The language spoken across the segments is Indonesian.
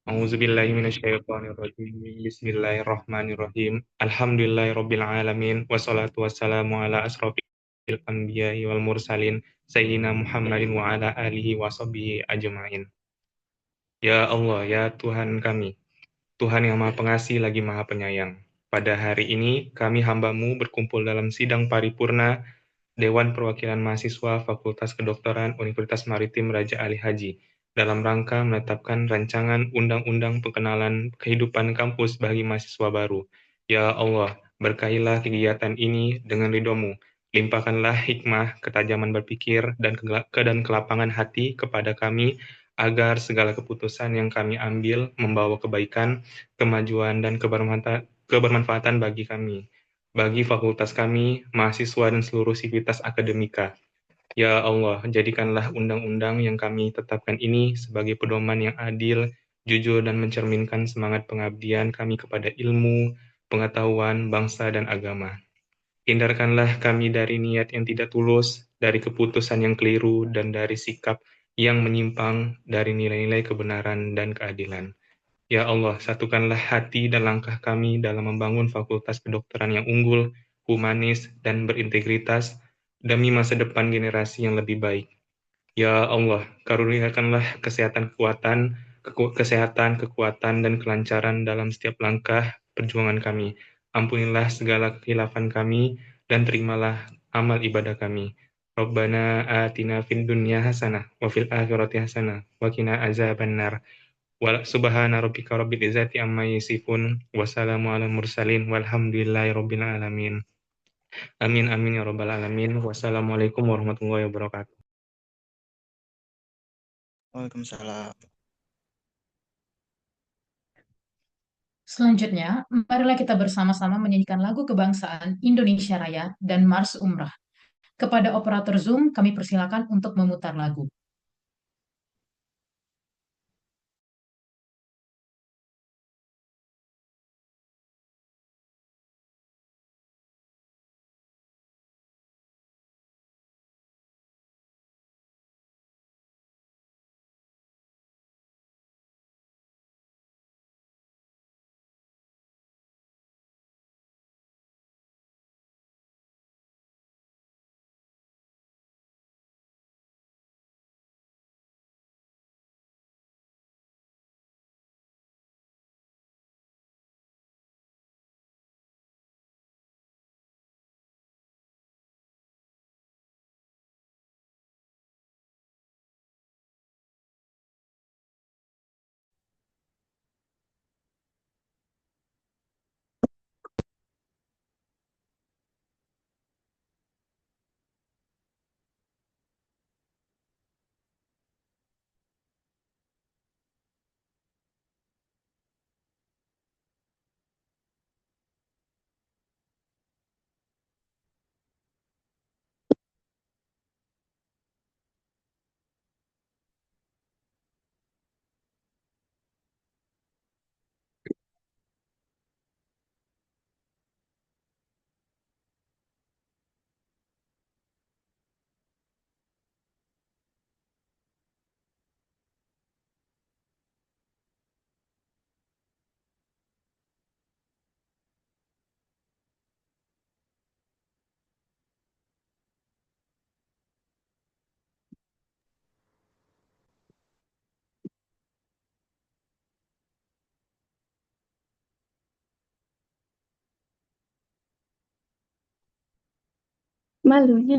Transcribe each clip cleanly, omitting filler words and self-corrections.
A'udzubillahi minasyaitonirrajim. Bismillahirrahmanirrahim. Alhamdulillahirabbil alamin wassalatu wassalamu ala asrofil anbiya'i wal mursalin sayyidina Muhammadin wa ala alihi washabihi ajmain. Ya Allah, ya Tuhan kami, Tuhan yang Maha Pengasih lagi Maha Penyayang. Pada hari ini kami hamba-Mu berkumpul dalam sidang paripurna Dewan Perwakilan Mahasiswa Fakultas Kedokteran Universitas Maritim Raja Ali Haji dalam rangka menetapkan rancangan Undang-Undang Pengenalan Kehidupan Kampus bagi mahasiswa baru. Ya Allah, berkahilah kegiatan ini dengan ridho-Mu. Limpahkanlah hikmah, ketajaman berpikir, dan kelapangan hati kepada kami, agar segala keputusan yang kami ambil membawa kebaikan, kemajuan, dan kebermanfaatan bagi kami, bagi fakultas kami, mahasiswa, dan seluruh sivitas akademika. Ya Allah, jadikanlah undang-undang yang kami tetapkan ini sebagai pedoman yang adil, jujur, dan mencerminkan semangat pengabdian kami kepada ilmu, pengetahuan, bangsa, dan agama. Hindarkanlah kami dari niat yang tidak tulus, dari keputusan yang keliru, dan dari sikap yang menyimpang dari nilai-nilai kebenaran dan keadilan. Ya Allah, satukanlah hati dan langkah kami dalam membangun fakultas kedokteran yang unggul, humanis, dan berintegritas demi masa depan generasi yang lebih baik. Ya Allah, karuniakanlah kesehatan, kekuatan, dan kelancaran dalam setiap langkah perjuangan kami. Ampunilah segala kekhilafan kami, dan terimalah amal ibadah kami. Rabbana atina fid dunya hasanah, wa fil akhirati hasanah, wa qina azabannar. Subhana rabbika rabbil izzati amma yasifun. Wassalamu ala mursalin. Walhamdulillahi rabbil alamin. Amin amin ya rabbal alamin. Wassalamualaikum warahmatullahi wabarakatuh. Waalaikumsalam. Selanjutnya, marilah kita bersama-sama menyanyikan lagu kebangsaan Indonesia Raya dan Mars Umrah. Kepada operator Zoom, kami persilakan untuk memutar lagu. Malunya.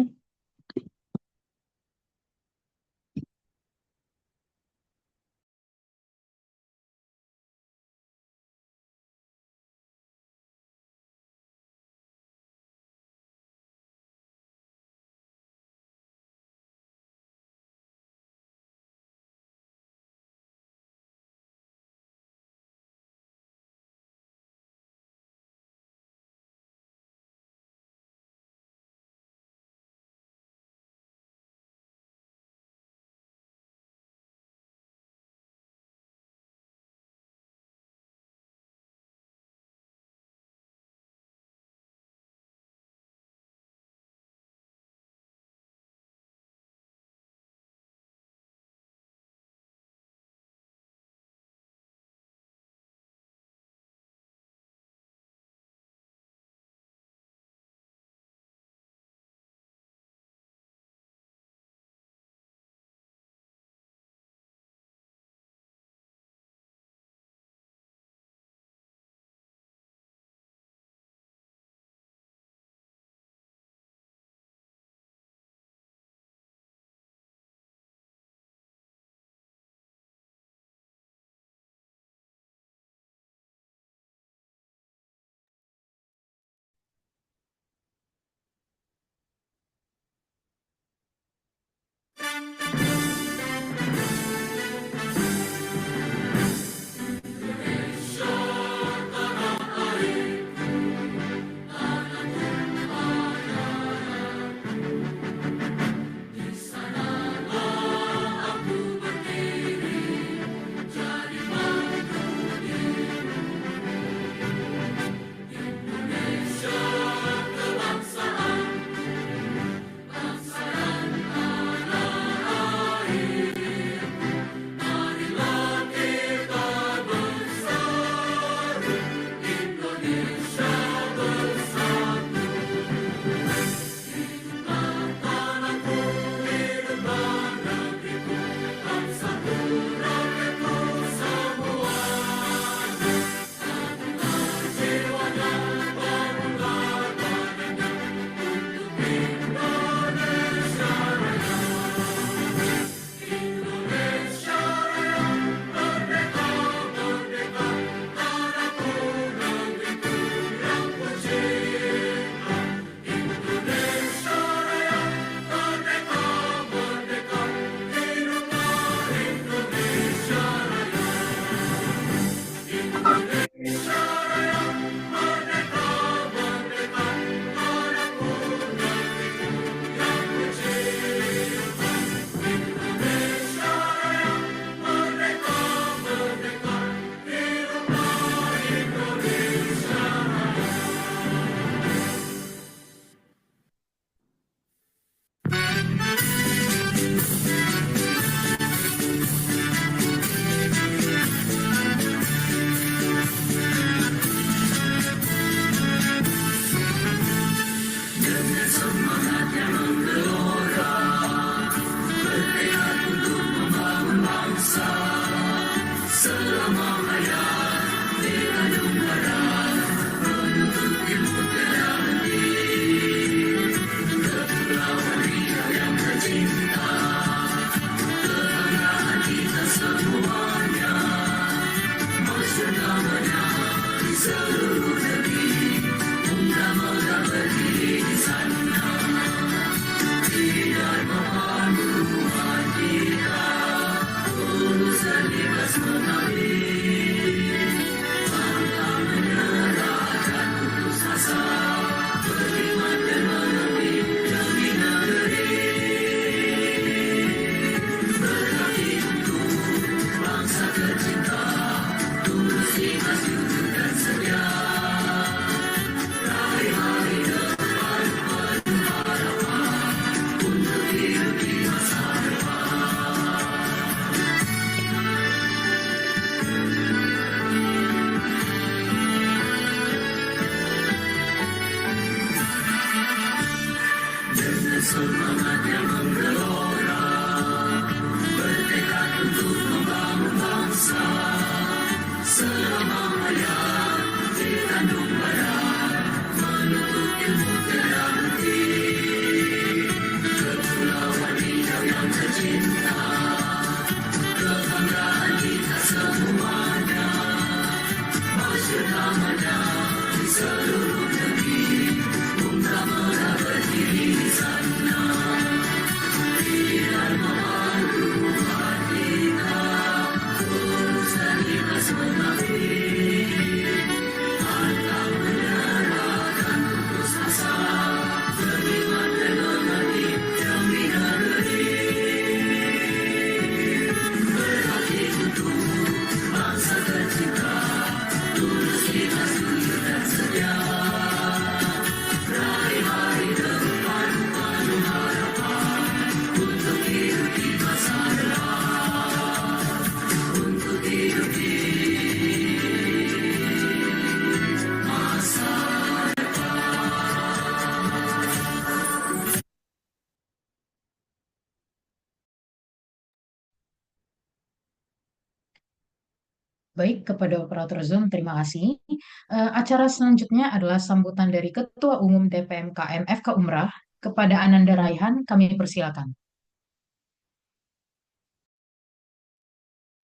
Baik, kepada operator Zoom, terima kasih. Acara selanjutnya adalah sambutan dari Ketua Umum DPMKM FK Umrah. Kepada Ananda Raihan, kami persilakan.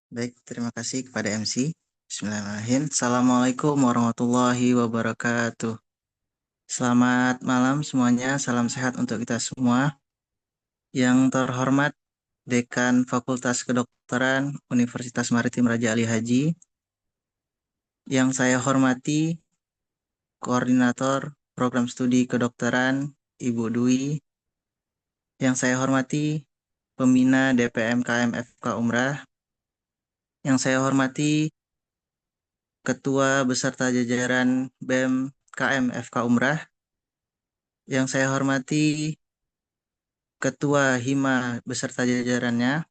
Baik, terima kasih kepada MC. Bismillahirrahmanirrahim. Assalamualaikum warahmatullahi wabarakatuh. Selamat malam semuanya, salam sehat untuk kita semua. Yang terhormat Dekan Fakultas Kedokteran Universitas Maritim Raja Ali Haji. Yang saya hormati Koordinator Program Studi Kedokteran Ibu Dwi. Yang saya hormati Pembina DPM KMFK Umrah. Yang saya hormati Ketua beserta jajaran BEM KMFK Umrah. Yang saya hormati Ketua Hima beserta jajarannya.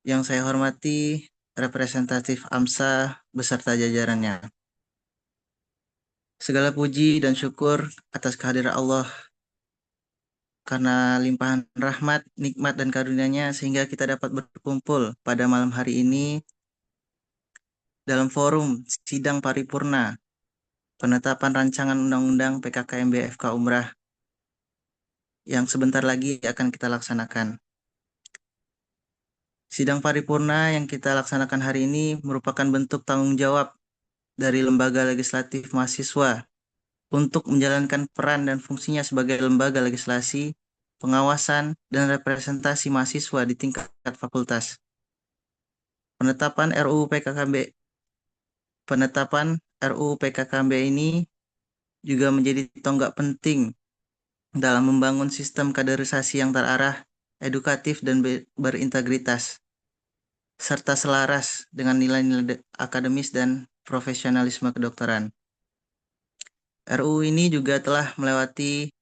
Yang saya hormati representatif AMSA beserta jajarannya. Segala puji dan syukur atas kehadiran Allah karena limpahan rahmat, nikmat, dan karunia-Nya sehingga kita dapat berkumpul pada malam hari ini dalam forum sidang paripurna penetapan rancangan undang-undang PKKMB FK Umrah yang sebentar lagi akan kita laksanakan. Sidang paripurna yang kita laksanakan hari ini merupakan bentuk tanggung jawab dari lembaga legislatif mahasiswa untuk menjalankan peran dan fungsinya sebagai lembaga legislasi, pengawasan, dan representasi mahasiswa di tingkat fakultas. Penetapan RUU PKKMB ini juga menjadi tonggak penting dalam membangun sistem kaderisasi yang terarah, edukatif, dan berintegritas, serta selaras dengan nilai-nilai akademis dan profesionalisme kedokteran. RUU ini juga telah melewati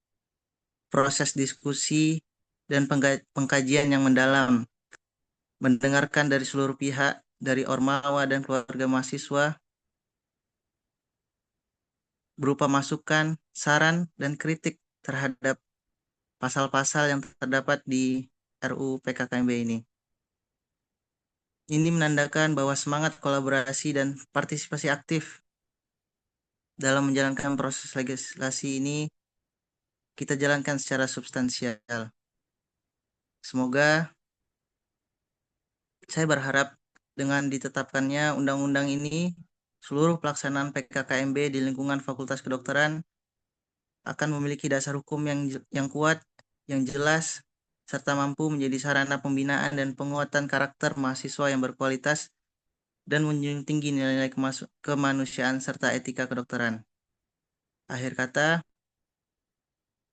proses diskusi dan pengkajian yang mendalam, mendengarkan dari seluruh pihak, dari Ormawa dan keluarga mahasiswa, berupa masukan, saran, dan kritik terhadap pasal-pasal yang terdapat di RUU PKKMB ini. Ini menandakan bahwa semangat kolaborasi dan partisipasi aktif dalam menjalankan proses legislasi ini kita jalankan secara substansial. Semoga saya berharap dengan ditetapkannya undang-undang ini, seluruh pelaksanaan PKKMB di lingkungan Fakultas Kedokteran akan memiliki dasar hukum yang kuat, yang jelas, serta mampu menjadi sarana pembinaan dan penguatan karakter mahasiswa yang berkualitas dan menjunjung tinggi nilai-nilai kemanusiaan serta etika kedokteran. Akhir kata,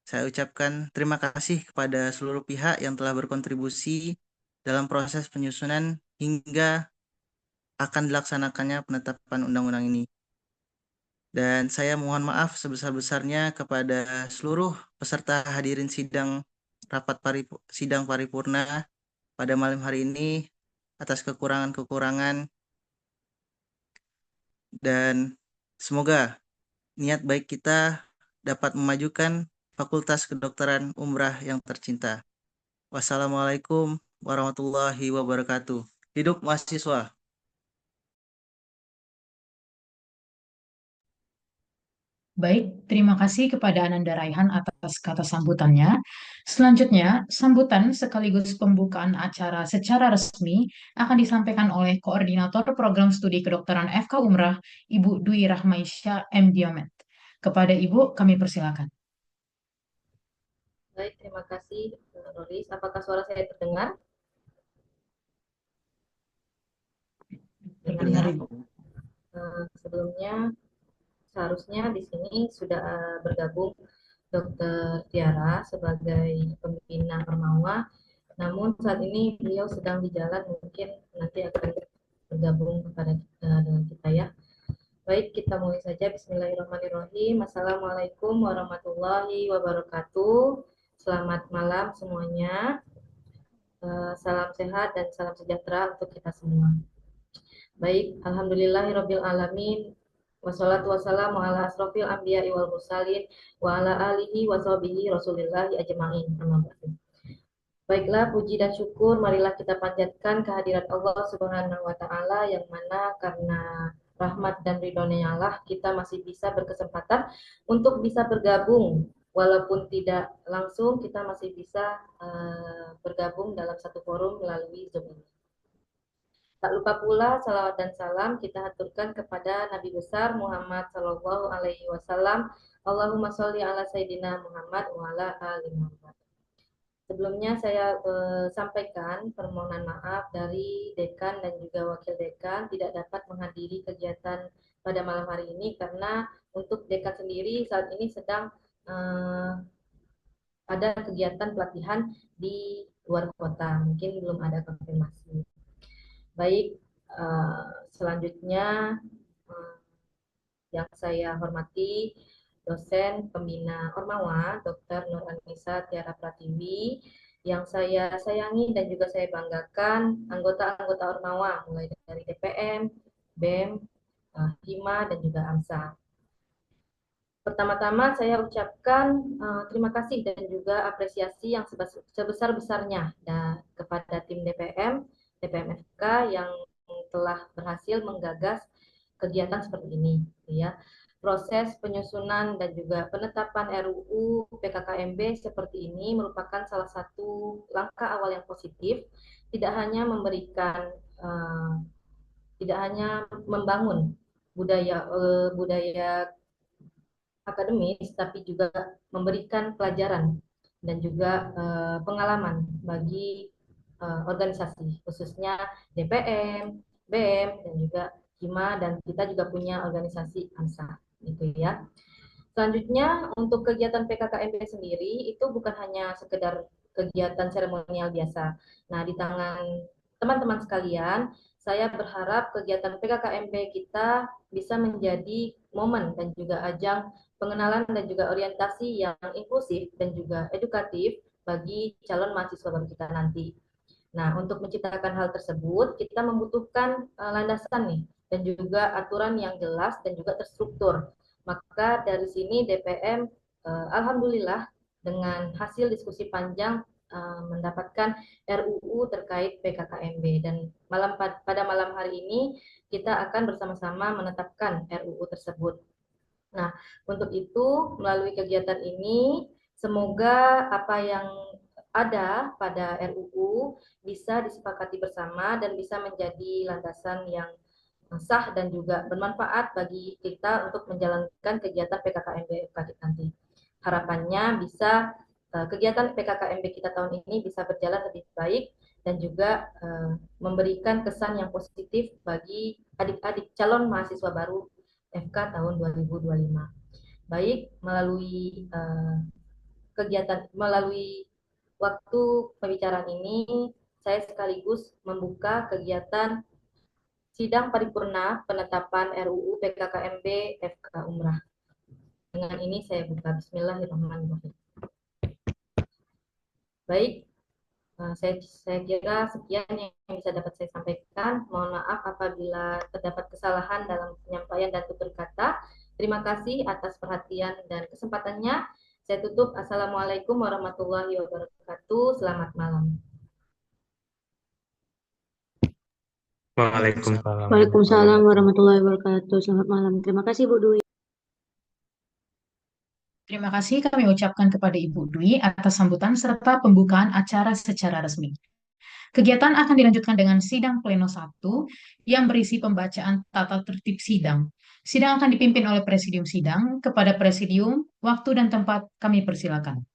saya ucapkan terima kasih kepada seluruh pihak yang telah berkontribusi dalam proses penyusunan hingga akan dilaksanakannya penetapan undang-undang ini. Dan saya mohon maaf sebesar-besarnya kepada seluruh peserta hadirin sidang paripurna pada malam hari ini atas kekurangan-kekurangan, dan semoga niat baik kita dapat memajukan Fakultas Kedokteran Umrah yang tercinta. Wassalamualaikum warahmatullahi wabarakatuh. Hidup mahasiswa. Baik, terima kasih kepada Ananda Raihan atas kata sambutannya. Selanjutnya, sambutan sekaligus pembukaan acara secara resmi akan disampaikan oleh Koordinator Program Studi Kedokteran FK Umrah, Ibu Dwi Rahmaisya M. Diomet. Kepada Ibu, kami persilakan. Baik, terima kasih, Noris. Apakah suara saya terdengar? Terdengar, Ibu. Sebelumnya, seharusnya di sini sudah bergabung Dr. Tiara sebagai pembina Ormawa. Namun saat ini beliau sedang di jalan, mungkin nanti akan bergabung kepada dengan kita ya. Baik, kita mulai saja. Bismillahirrahmanirrahim. Assalamualaikum warahmatullahi wabarakatuh. Selamat malam semuanya. Salam sehat dan salam sejahtera untuk kita semua. Baik, alhamdulillahirabbil alamin. Wassalatu wassalamu ala asrofil anbiya'i wal mursalin wa ala alihi wa sahbihi rasulillahi ajma'in. Baiklah, puji dan syukur marilah kita panjatkan kehadirat Allah Subhanahu wa taala yang mana karena rahmat dan ridhonya Allah kita masih bisa berkesempatan untuk bisa bergabung, walaupun tidak langsung kita masih bisa bergabung dalam satu forum melalui Zoom ini. Tak lupa pula salawat dan salam kita haturkan kepada Nabi besar Muhammad Sallallahu Alaihi Wasallam. Allahumma sholli ala Sayyidina Muhammad wa ala ali Muhammad. Sebelumnya saya sampaikan permohonan maaf dari dekan dan juga wakil dekan tidak dapat menghadiri kegiatan pada malam hari ini karena untuk dekan sendiri saat ini sedang ada kegiatan pelatihan di luar kota. Mungkin belum ada konfirmasi. Baik, selanjutnya yang saya hormati dosen pembina Ormawa, Dr. Nur Anissa Tiara Pratiwi, yang saya sayangi dan juga saya banggakan anggota-anggota Ormawa, mulai dari DPM, BEM, Hima, dan juga AMSA. Pertama-tama saya ucapkan terima kasih dan juga apresiasi yang sebesar-besarnya kepada tim DPM, DPM-FK yang telah berhasil menggagas kegiatan seperti ini, ya. Proses penyusunan dan juga penetapan RUU PKKMB seperti ini merupakan salah satu langkah awal yang positif, tidak hanya membangun budaya akademis, tapi juga memberikan pelajaran dan juga pengalaman bagi organisasi, khususnya DPM, BEM, dan juga Hima, dan kita juga punya organisasi AMSA, gitu ya. Selanjutnya, untuk kegiatan PKKMB sendiri, itu bukan hanya sekedar kegiatan seremonial biasa. Nah, di tangan teman-teman sekalian, saya berharap kegiatan PKKMB kita bisa menjadi momen dan juga ajang pengenalan dan juga orientasi yang inklusif dan juga edukatif bagi calon mahasiswa baru kita nanti. Nah, untuk menciptakan hal tersebut, kita membutuhkan landasan nih, dan juga aturan yang jelas dan juga terstruktur. Maka dari sini DPM, alhamdulillah, dengan hasil diskusi panjang mendapatkan RUU terkait PKKMB, dan pada malam hari ini kita akan bersama-sama menetapkan RUU tersebut. Nah, untuk itu melalui kegiatan ini semoga apa yang ada pada RUU bisa disepakati bersama dan bisa menjadi landasan yang sah dan juga bermanfaat bagi kita untuk menjalankan kegiatan PKKMB nanti. Harapannya bisa kegiatan PKKMB kita tahun ini bisa berjalan lebih baik dan juga memberikan kesan yang positif bagi adik-adik calon mahasiswa baru FK tahun 2025. Baik, melalui waktu pembicaraan ini, saya sekaligus membuka kegiatan sidang paripurna penetapan RUU PKKMB FK Umrah. Dengan ini saya buka. Bismillahirrahmanirrahim. Baik, saya kira sekian yang bisa dapat saya sampaikan. Mohon maaf apabila terdapat kesalahan dalam penyampaian dan tutur kata. Terima kasih atas perhatian dan kesempatannya. Saya tutup. Assalamualaikum warahmatullahi wabarakatuh. Selamat malam. Waalaikumsalam warahmatullahi wabarakatuh. Selamat malam. Terima kasih Bu Dwi. Terima kasih kami ucapkan kepada Ibu Dwi atas sambutan serta pembukaan acara secara resmi. Kegiatan akan dilanjutkan dengan sidang pleno 1 yang berisi pembacaan tata tertib sidang. Sidang akan dipimpin oleh Presidium Sidang. Kepada Presidium, waktu dan tempat kami persilakan.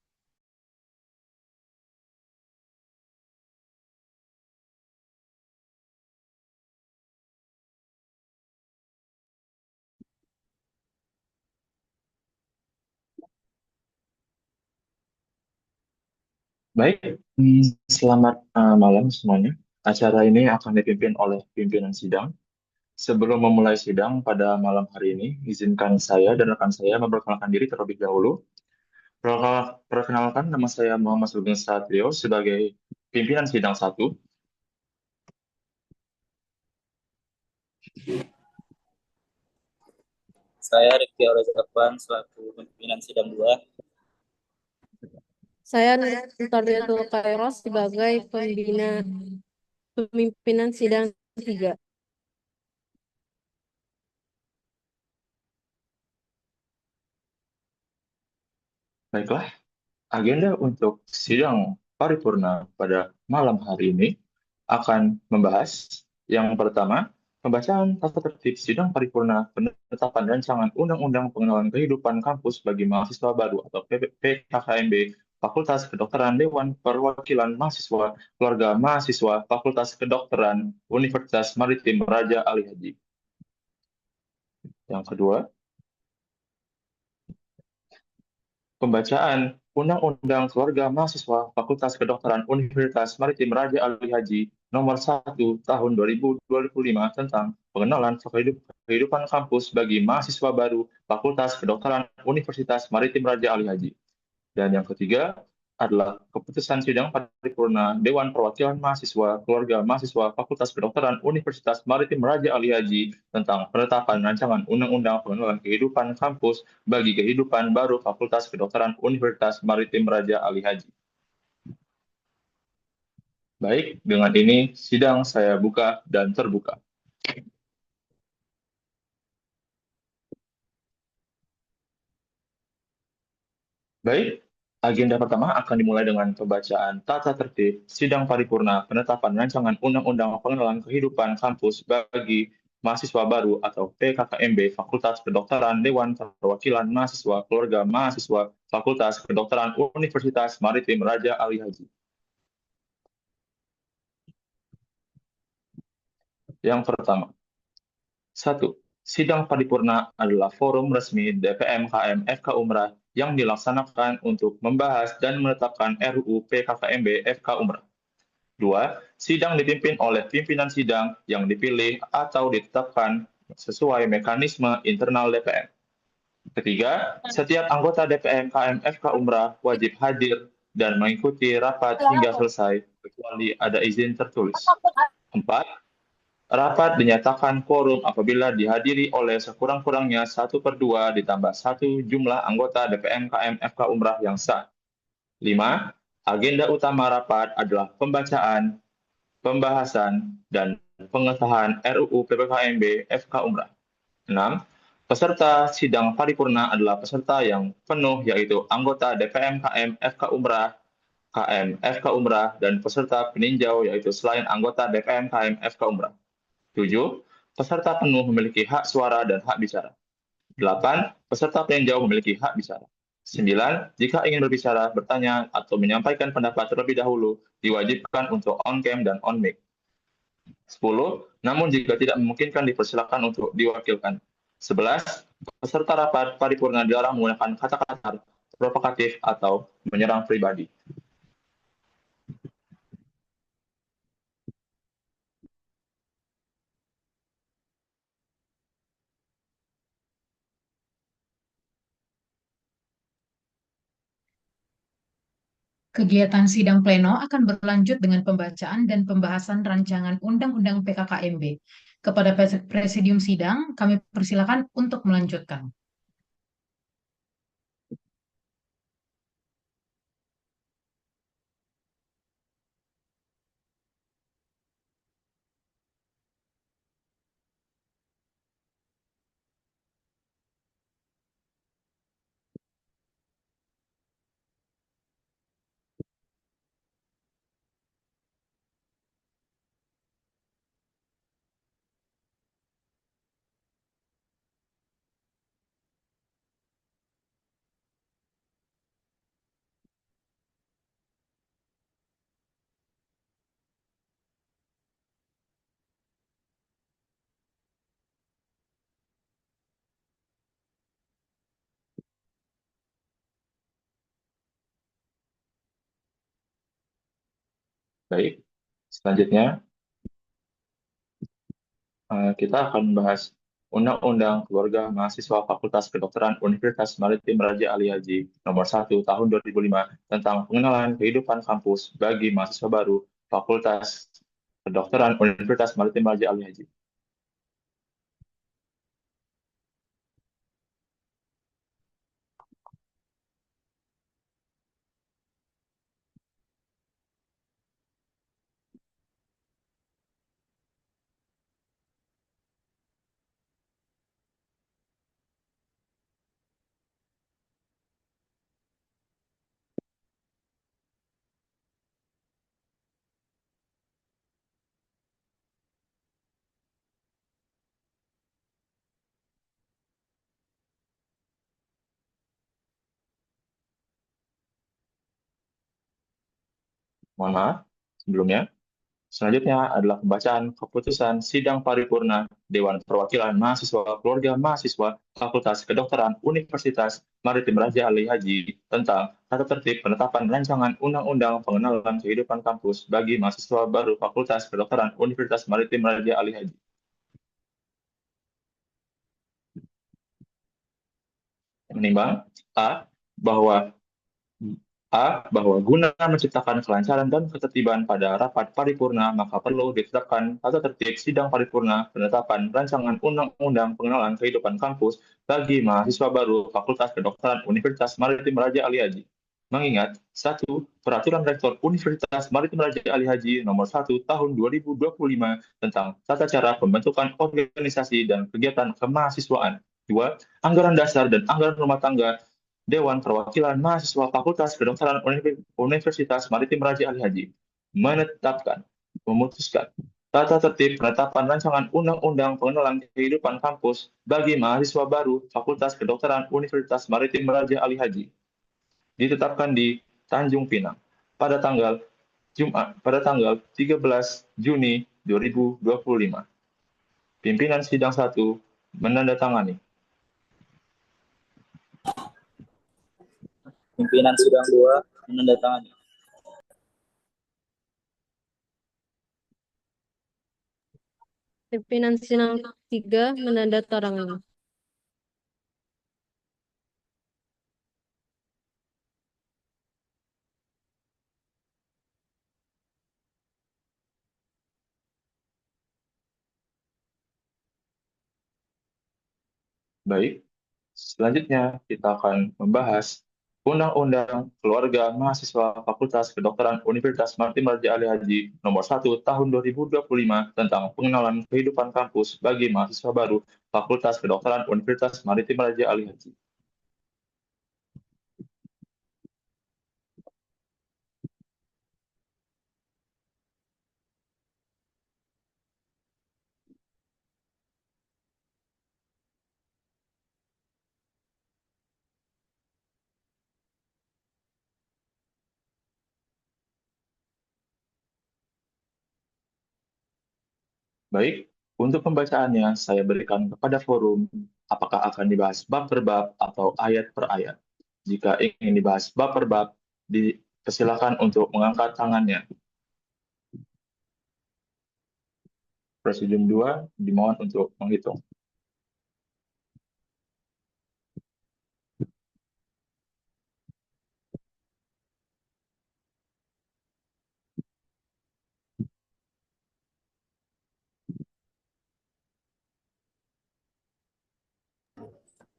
Baik, selamat malam semuanya. Acara ini akan dipimpin oleh pimpinan sidang. Sebelum memulai sidang pada malam hari ini, izinkan saya dan rekan saya memperkenalkan diri terlebih dahulu. Perkenalkan, nama saya Muhammad Sugeng Satrio sebagai pimpinan sidang 1. Saya Rifki Aurezafan selaku pimpinan sidang 2. Saya Nurul Kairos sebagai pemimpinan sidang 3. Baiklah, agenda untuk sidang paripurna pada malam hari ini akan membahas yang pertama, pembacaan tata tertib sidang paripurna penetapan rancangan Undang-Undang Pengenalan Kehidupan Kampus bagi Mahasiswa Baru atau PKKMB Fakultas Kedokteran Dewan Perwakilan Mahasiswa Keluarga Mahasiswa Fakultas Kedokteran Universitas Maritim Raja Ali Haji. Yang kedua, pembacaan Undang-Undang Keluarga Mahasiswa Fakultas Kedokteran Universitas Maritim Raja Ali Haji Nomor 1 Tahun 2025 tentang pengenalan kehidupan kampus bagi mahasiswa baru Fakultas Kedokteran Universitas Maritim Raja Ali Haji. Dan yang ketiga adalah keputusan sidang paripurna Dewan Perwakilan Mahasiswa Keluarga Mahasiswa Fakultas Kedokteran Universitas Maritim Raja Ali Haji tentang penetapan rancangan Undang-Undang Pengenalan Kehidupan Kampus bagi kehidupan baru Fakultas Kedokteran Universitas Maritim Raja Ali Haji. Baik, dengan ini sidang saya buka dan terbuka. Baik, agenda pertama akan dimulai dengan pembacaan tata tertib sidang paripurna penetapan rancangan Undang-Undang Pengenalan Kehidupan Kampus bagi mahasiswa baru atau PKKMB Fakultas Kedokteran Dewan Perwakilan Mahasiswa Keluarga Mahasiswa Fakultas Kedokteran Universitas Maritim Raja Ali Haji. Yang pertama, 1. Sidang paripurna adalah forum resmi DPM KM FK Umrah yang dilaksanakan untuk membahas dan menetapkan RUU PKKMB FK Umrah. 2. Sidang dipimpin oleh pimpinan sidang yang dipilih atau ditetapkan sesuai mekanisme internal DPM. Ketiga, setiap anggota DPM KM FK Umrah wajib hadir dan mengikuti rapat hingga selesai kecuali ada izin tertulis. 4. Rapat dinyatakan quorum apabila dihadiri oleh sekurang-kurangnya 1/2 ditambah 1 jumlah anggota DPM KM FK Umrah yang sah. 5. Agenda utama rapat adalah pembacaan, pembahasan, dan pengesahan RUU PPKMB FK Umrah. 6. Peserta sidang paripurna adalah peserta yang penuh yaitu anggota DPM KM FK Umrah, KM FK Umrah, dan peserta peninjau yaitu selain anggota DPM KM FK Umrah. 7. Peserta penuh memiliki hak suara dan hak bicara. 8. Peserta peninjau memiliki hak bicara. 9. Jika ingin berbicara, bertanya, atau menyampaikan pendapat terlebih dahulu, diwajibkan untuk on-cam dan on-mic. 10. Namun jika tidak memungkinkan, dipersilakan untuk diwakilkan. 11. Peserta rapat paripurna dilarang menggunakan kata-kata provokatif atau menyerang pribadi. Kegiatan sidang pleno akan berlanjut dengan pembacaan dan pembahasan rancangan Undang-Undang PKKMB. Kepada Presidium Sidang, kami persilakan untuk melanjutkan. Baik, selanjutnya kita akan membahas Undang-Undang Keluarga Mahasiswa Fakultas Kedokteran Universitas Maritim Raja Ali Haji Nomor 1 Tahun 2005 tentang pengenalan kehidupan kampus bagi mahasiswa baru Fakultas Kedokteran Universitas Maritim Raja Ali Haji. Mohon maaf, sebelumnya. Selanjutnya adalah pembacaan keputusan sidang paripurna Dewan Perwakilan Mahasiswa Keluarga Mahasiswa Fakultas Kedokteran Universitas Maritim Raja Ali Haji tentang tata tertib penetapan rancangan undang-undang pengenalan kehidupan kampus bagi mahasiswa baru Fakultas Kedokteran Universitas Maritim Raja Ali Haji. Menimbang bahwa bahwa guna menciptakan kelancaran dan ketertiban pada rapat paripurna, maka perlu ditetapkan tata tertib sidang paripurna penetapan rancangan undang-undang pengenalan kehidupan kampus bagi mahasiswa baru Fakultas Kedokteran Universitas Maritim Raja Ali Haji. Mengingat, 1. Peraturan Rektor Universitas Maritim Raja Ali Haji Nomor 1 Tahun 2025 tentang tata cara pembentukan organisasi dan kegiatan kemahasiswaan. 2. Anggaran dasar dan anggaran rumah tangga Dewan Perwakilan Mahasiswa Fakultas Kedokteran Universitas Maritim Raja Ali Haji memutuskan tata tertib penetapan rancangan undang-undang pengenalan kehidupan kampus bagi mahasiswa baru Fakultas Kedokteran Universitas Maritim Raja Ali Haji ditetapkan di Tanjung Pinang pada tanggal Jumat pada tanggal 13 Juni 2025. Pimpinan Sidang 1 menandatangani. Pimpinan Sidang 2 menandatangani. Pimpinan sidang 3 menandatangani. Baik, selanjutnya kita akan membahas Undang-Undang Keluarga Mahasiswa Fakultas Kedokteran Universitas Maritim Raja Ali Haji Nomor 1 Tahun 2025 tentang pengenalan kehidupan kampus bagi mahasiswa baru Fakultas Kedokteran Universitas Maritim Raja Ali Haji. Baik, untuk pembacaannya saya berikan kepada forum apakah akan dibahas bab per bab atau ayat per ayat. Jika ingin dibahas bab per bab, dipersilakan untuk mengangkat tangannya. Presidium 2 dimohon untuk menghitung.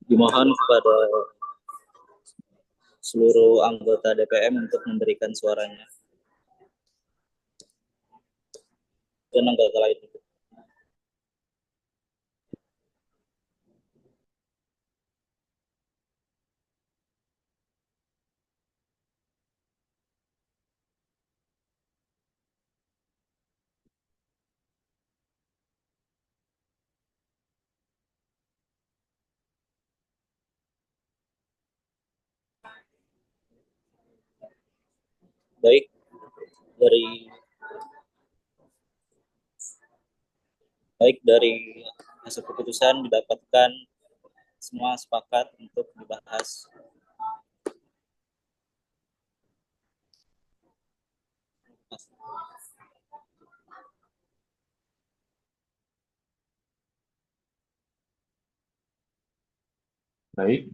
Dimohon kepada seluruh anggota DPM untuk memberikan suaranya dan anggota lain. Baik, dari hasil keputusan didapatkan semua sepakat untuk dibahas. Baik,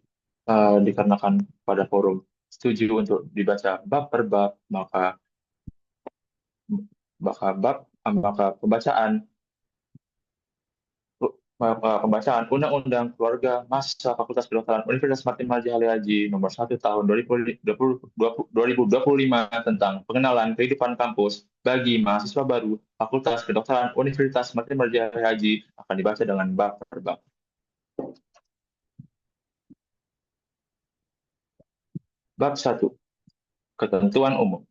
dikarenakan pada forum setuju untuk dibaca bab per bab, maka pembacaan Undang-Undang Keluarga Mahasiswa Fakultas Kedokteran Universitas Maritim Raja Ali Haji Nomor 1 Tahun 2025 tentang pengenalan kehidupan kampus bagi mahasiswa baru Fakultas Kedokteran Universitas Maritim Raja Ali Haji akan dibaca dengan bab per bab. Bab 1. Ketentuan umum.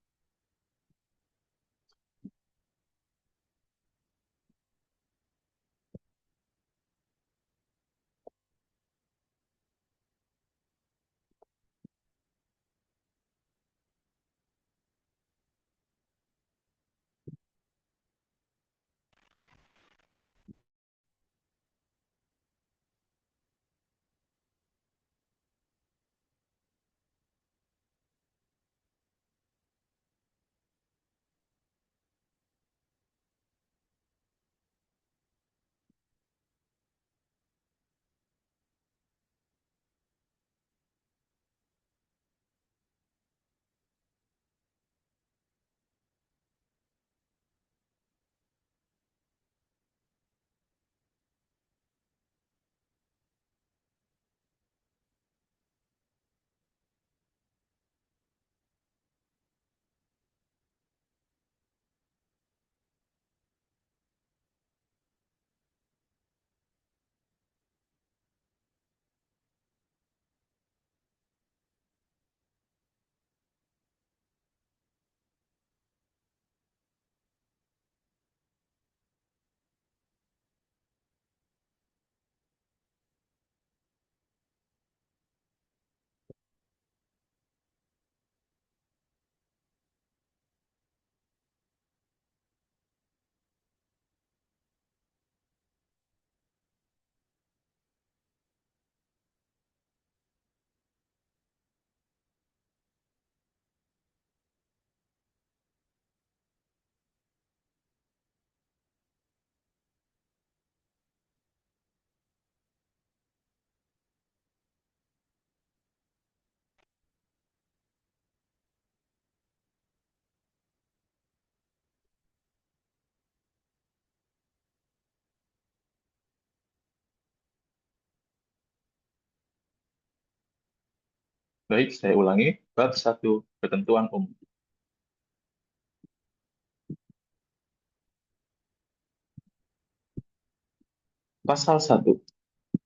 Baik, saya ulangi. Bab 1, ketentuan umum. Pasal 1.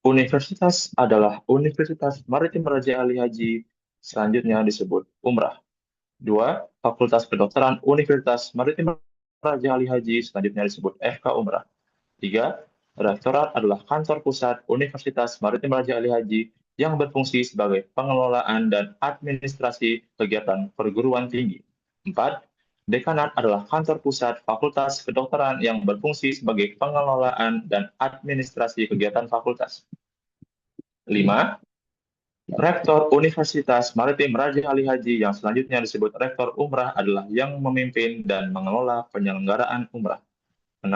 Universitas adalah Universitas Maritim Raja Ali Haji, selanjutnya disebut Umrah. 2. Fakultas Kedokteran Universitas Maritim Raja Ali Haji, selanjutnya disebut FK Umrah. 3. Rektorat adalah kantor pusat Universitas Maritim Raja Ali Haji yang berfungsi sebagai pengelolaan dan administrasi kegiatan perguruan tinggi. 4. Dekanat adalah kantor pusat Fakultas Kedokteran yang berfungsi sebagai pengelolaan dan administrasi kegiatan fakultas. 5. Rektor Universitas Maritim Raja Ali Haji yang selanjutnya disebut Rektor Umrah adalah yang memimpin dan mengelola penyelenggaraan umrah. 6.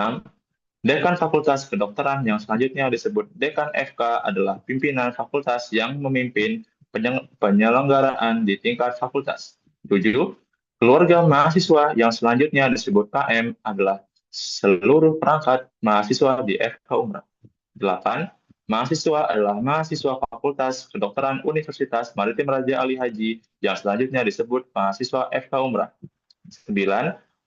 Dekan Fakultas Kedokteran yang selanjutnya disebut Dekan FK adalah pimpinan fakultas yang memimpin penyelenggaraan di tingkat fakultas. 7. Keluarga mahasiswa yang selanjutnya disebut KM adalah seluruh perangkat mahasiswa di FK Umrah. 8. Mahasiswa adalah mahasiswa Fakultas Kedokteran Universitas Maritim Raja Ali Haji yang selanjutnya disebut mahasiswa FK Umrah. 9.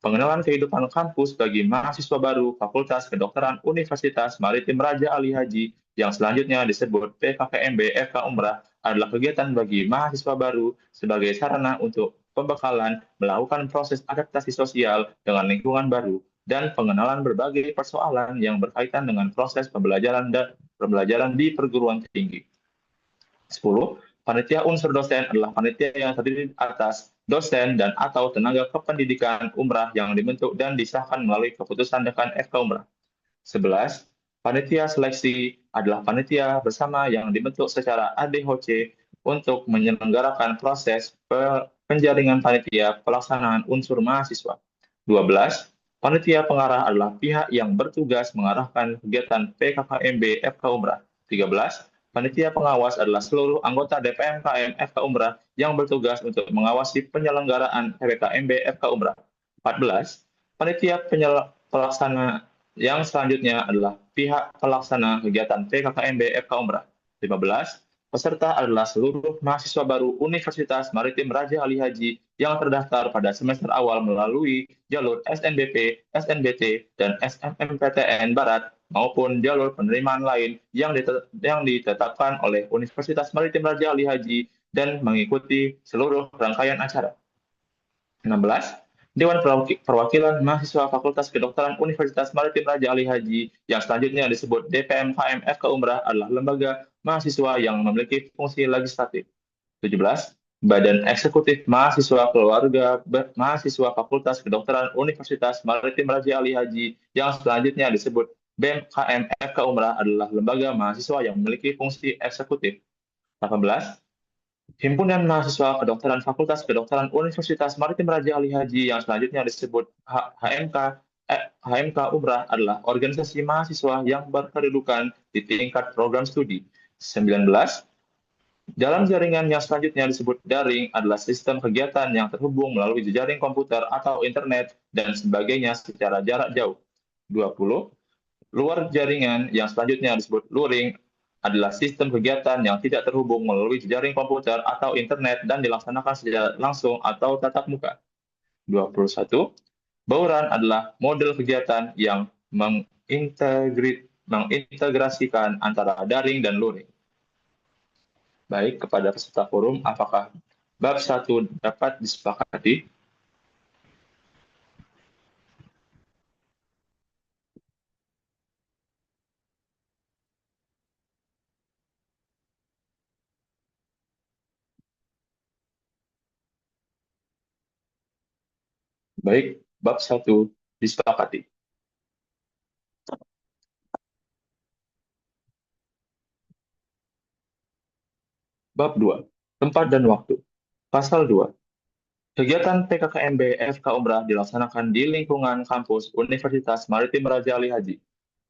Pengenalan kehidupan kampus bagi mahasiswa baru Fakultas Kedokteran Universitas Maritim Raja Ali Haji yang selanjutnya disebut PKKMB FK Umrah adalah kegiatan bagi mahasiswa baru sebagai sarana untuk pembekalan, melakukan proses adaptasi sosial dengan lingkungan baru, dan pengenalan berbagai persoalan yang berkaitan dengan proses pembelajaran di perguruan tinggi. 10. Panitia unsur dosen adalah panitia yang terdiri atas dosen dan atau tenaga kependidikan umrah yang dibentuk dan disahkan melalui keputusan dekan FK Umrah. 11. Panitia seleksi adalah panitia bersama yang dibentuk secara ADHOC untuk menyelenggarakan proses penjaringan panitia pelaksanaan unsur mahasiswa. 12. Panitia pengarah adalah pihak yang bertugas mengarahkan kegiatan PKKMB FK Umrah. 13. Panitia pengawas adalah seluruh anggota DPMKM FK Umrah yang bertugas untuk mengawasi penyelenggaraan PKKMB FK Umrah. 14. Panitia pelaksana yang selanjutnya adalah pihak pelaksana kegiatan PKKMB FK Umrah. 15. Peserta adalah seluruh mahasiswa baru Universitas Maritim Raja Ali Haji yang terdaftar pada semester awal melalui jalur SNBP, SNBT, dan SNMPTN Barat maupun jalur penerimaan lain yang ditetapkan oleh Universitas Maritim Raja Ali Haji dan mengikuti seluruh rangkaian acara. 16. Dewan Perwakilan Mahasiswa Fakultas Kedokteran Universitas Maritim Raja Ali Haji yang selanjutnya disebut DPMKM FK Umrah adalah lembaga mahasiswa yang memiliki fungsi legislatif. 17. Badan Eksekutif Mahasiswa Keluarga Mahasiswa Fakultas Kedokteran Universitas Maritim Raja Ali Haji yang selanjutnya disebut BMKM FK Umrah adalah lembaga mahasiswa yang memiliki fungsi eksekutif. 18. Himpunan Mahasiswa Kedokteran Fakultas Kedokteran Universitas Maritim Raja Ali Haji yang selanjutnya disebut HMK Umrah adalah organisasi mahasiswa yang berkedudukan di tingkat program studi. 19. Dalam jaringan yang selanjutnya disebut daring adalah sistem kegiatan yang terhubung melalui jejaring komputer atau internet dan sebagainya secara jarak jauh. 20. Luar jaringan yang selanjutnya disebut luring adalah sistem kegiatan yang tidak terhubung melalui jejaring komputer atau internet dan dilaksanakan secara langsung atau tatap muka. 21. Bauran adalah model kegiatan yang mengintegrasikan antara daring dan luring. Baik, kepada peserta forum, apakah bab 1 dapat disepakati? Baik, bab 1 disepakati. Bab 2, tempat dan waktu. Pasal 2. Kegiatan PKKMB FK Umrah dilaksanakan di lingkungan kampus Universitas Maritim Raja Ali Haji.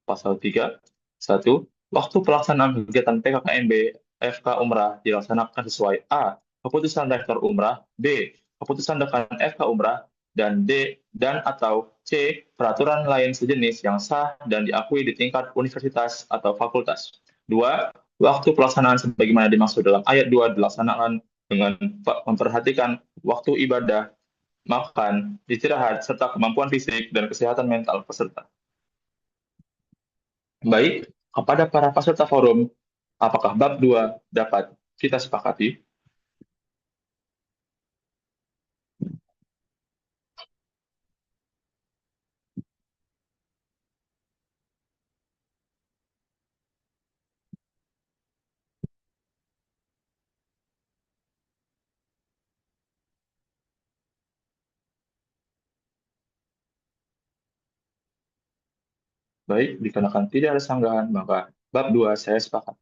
Pasal 3. 1. Waktu pelaksanaan kegiatan PKKMB FK Umrah dilaksanakan sesuai A. Keputusan Rektor Umrah, B. Keputusan Dekan FK Umrah, dan D dan atau C. Peraturan lain sejenis yang sah dan diakui di tingkat universitas atau fakultas. 2. Waktu pelaksanaan sebagaimana dimaksud dalam ayat 2 dilaksanakan dengan memperhatikan waktu ibadah, makan, istirahat, serta kemampuan fisik dan kesehatan mental peserta. Baik, kepada para peserta forum, apakah bab 2 dapat kita sepakati? Baik, dikarenakan tidak ada sanggahan, maka bab 2 saya sepakat.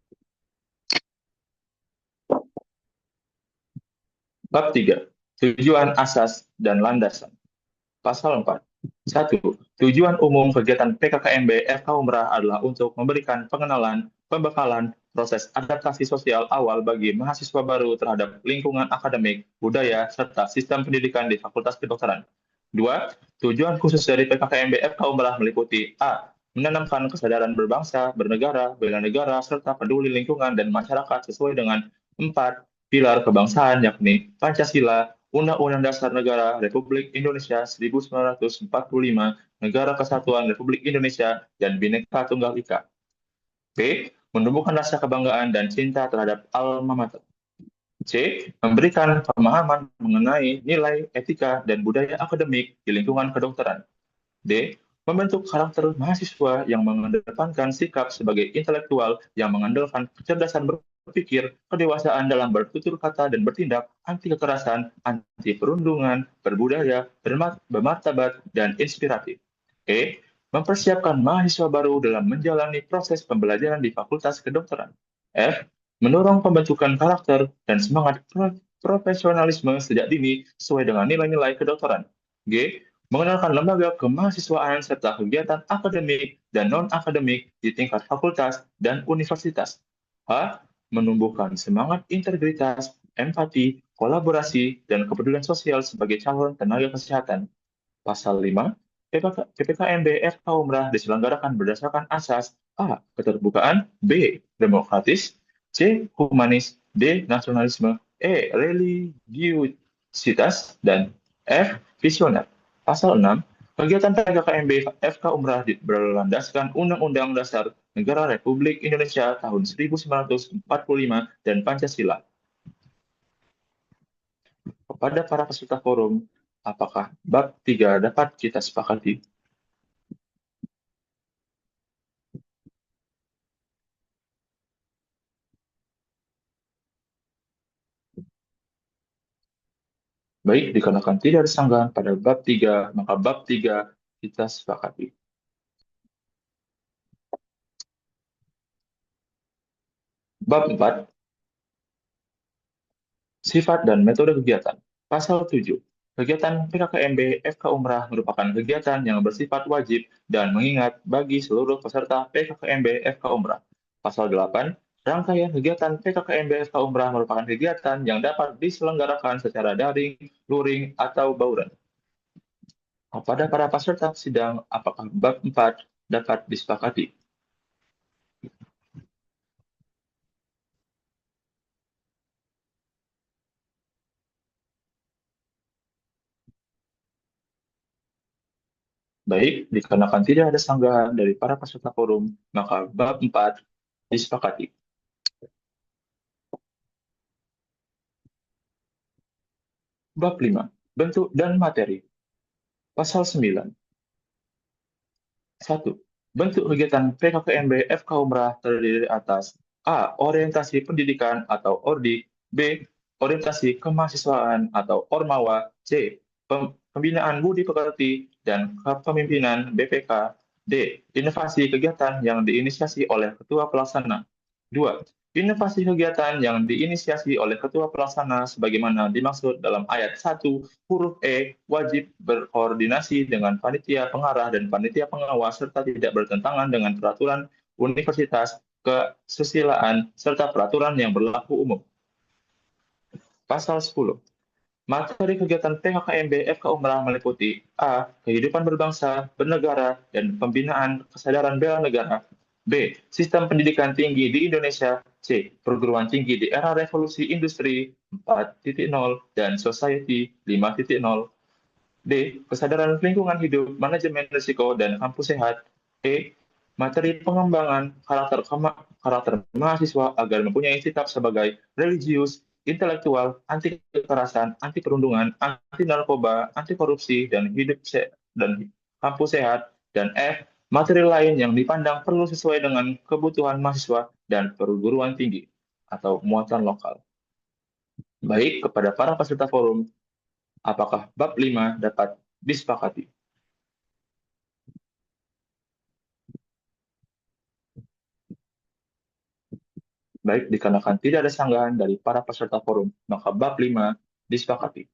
Bab 3, tujuan asas dan landasan. Pasal 4. 1. Tujuan umum kegiatan PKKMB FK Umrah adalah untuk memberikan pengenalan, pembekalan, proses adaptasi sosial awal bagi mahasiswa baru terhadap lingkungan akademik, budaya, serta sistem pendidikan di Fakultas Kedokteran. 2. Tujuan khusus dari PKKMB FK Umrah meliputi A. Menanamkan kesadaran berbangsa, bernegara, bela negara, serta peduli lingkungan dan masyarakat sesuai dengan 4 pilar kebangsaan yakni Pancasila, Undang-Undang Dasar Negara Republik Indonesia 1945, Negara Kesatuan Republik Indonesia, dan Bhinneka Tunggal Ika. B. Menumbuhkan rasa kebanggaan dan cinta terhadap alma mater. C. Memberikan pemahaman mengenai nilai, etika, dan budaya akademik di lingkungan kedokteran. D. Membentuk karakter mahasiswa yang mengedepankan sikap sebagai intelektual yang mengandalkan kecerdasan berpikir, kedewasaan dalam bertutur kata dan bertindak, anti kekerasan, anti perundungan, berbudaya, bermartabat, dan inspiratif. E. Mempersiapkan mahasiswa baru dalam menjalani proses pembelajaran di Fakultas Kedokteran. F. Mendorong pembentukan karakter dan semangat profesionalisme sejak dini sesuai dengan nilai-nilai kedokteran. G. Mengenalkan lembaga kemahasiswaan serta kegiatan akademik dan non-akademik di tingkat fakultas dan universitas. H. Menumbuhkan semangat integritas, empati, kolaborasi, dan kepedulian sosial sebagai calon tenaga kesehatan. Pasal 5, PPKMB FK Umrah diselenggarakan berdasarkan asas A. Keterbukaan, B. Demokratis, C. Humanis, D. Nasionalisme, E. Religiusitas, dan F. Visioner. Pasal 6, kegiatan PKKMB FK Umrah berlandaskan Undang-Undang Dasar Negara Republik Indonesia tahun 1945 dan Pancasila. Kepada para peserta forum, apakah bab 3 dapat kita sepakati? Baik, dikarenakan tidak ada sanggahan pada bab 3, maka bab 3 kita sepakati. Bab 4, sifat dan metode kegiatan. Pasal 7, kegiatan PKKMB FK Umrah merupakan kegiatan yang bersifat wajib dan mengingat bagi seluruh peserta PKKMB FK Umrah. Pasal 8, rangkaian kegiatan PKKMB FK Umrah merupakan kegiatan yang dapat diselenggarakan secara daring, luring, atau bauran. Kepada para peserta sidang, apakah bab 4 dapat disepakati? Baik, dikarenakan tidak ada sanggahan dari para peserta forum, maka bab 4 disepakati. Bab 5, bentuk dan materi. Pasal 9. 1. Bentuk kegiatan PKKMB FK Umrah terdiri atas A. Orientasi pendidikan atau ORDIK, B. Orientasi kemahasiswaan atau Ormawa, C. Pembinaan budi pekerti dan kepemimpinan BPK, D. Inovasi kegiatan yang diinisiasi oleh Ketua Pelaksana. 2. Inovasi kegiatan yang diinisiasi oleh Ketua Pelaksana sebagaimana dimaksud dalam ayat 1 huruf E wajib berkoordinasi dengan panitia pengarah dan panitia pengawas serta tidak bertentangan dengan peraturan universitas, kesusilaan, serta peraturan yang berlaku umum. Pasal 10. Materi kegiatan PKKMB FK Umrah meliputi A. Kehidupan berbangsa, bernegara, dan pembinaan kesadaran bela negara. B. Sistem pendidikan tinggi di Indonesia. C. Perguruan tinggi di era revolusi industri 4.0 dan society 5.0. D. Kesadaran lingkungan hidup, manajemen risiko, dan kampus sehat. E. Materi pengembangan karakter mahasiswa agar mempunyai sikap sebagai religius, intelektual, anti kekerasan, anti perundungan, anti narkoba, anti korupsi, dan dan kampus sehat. Dan F. Materi lain yang dipandang perlu sesuai dengan kebutuhan mahasiswa dan perguruan tinggi atau muatan lokal. Baik, kepada para peserta forum, apakah bab 5 dapat disepakati? Baik, dikarenakan tidak ada sanggahan dari para peserta forum, maka bab 5 disepakati.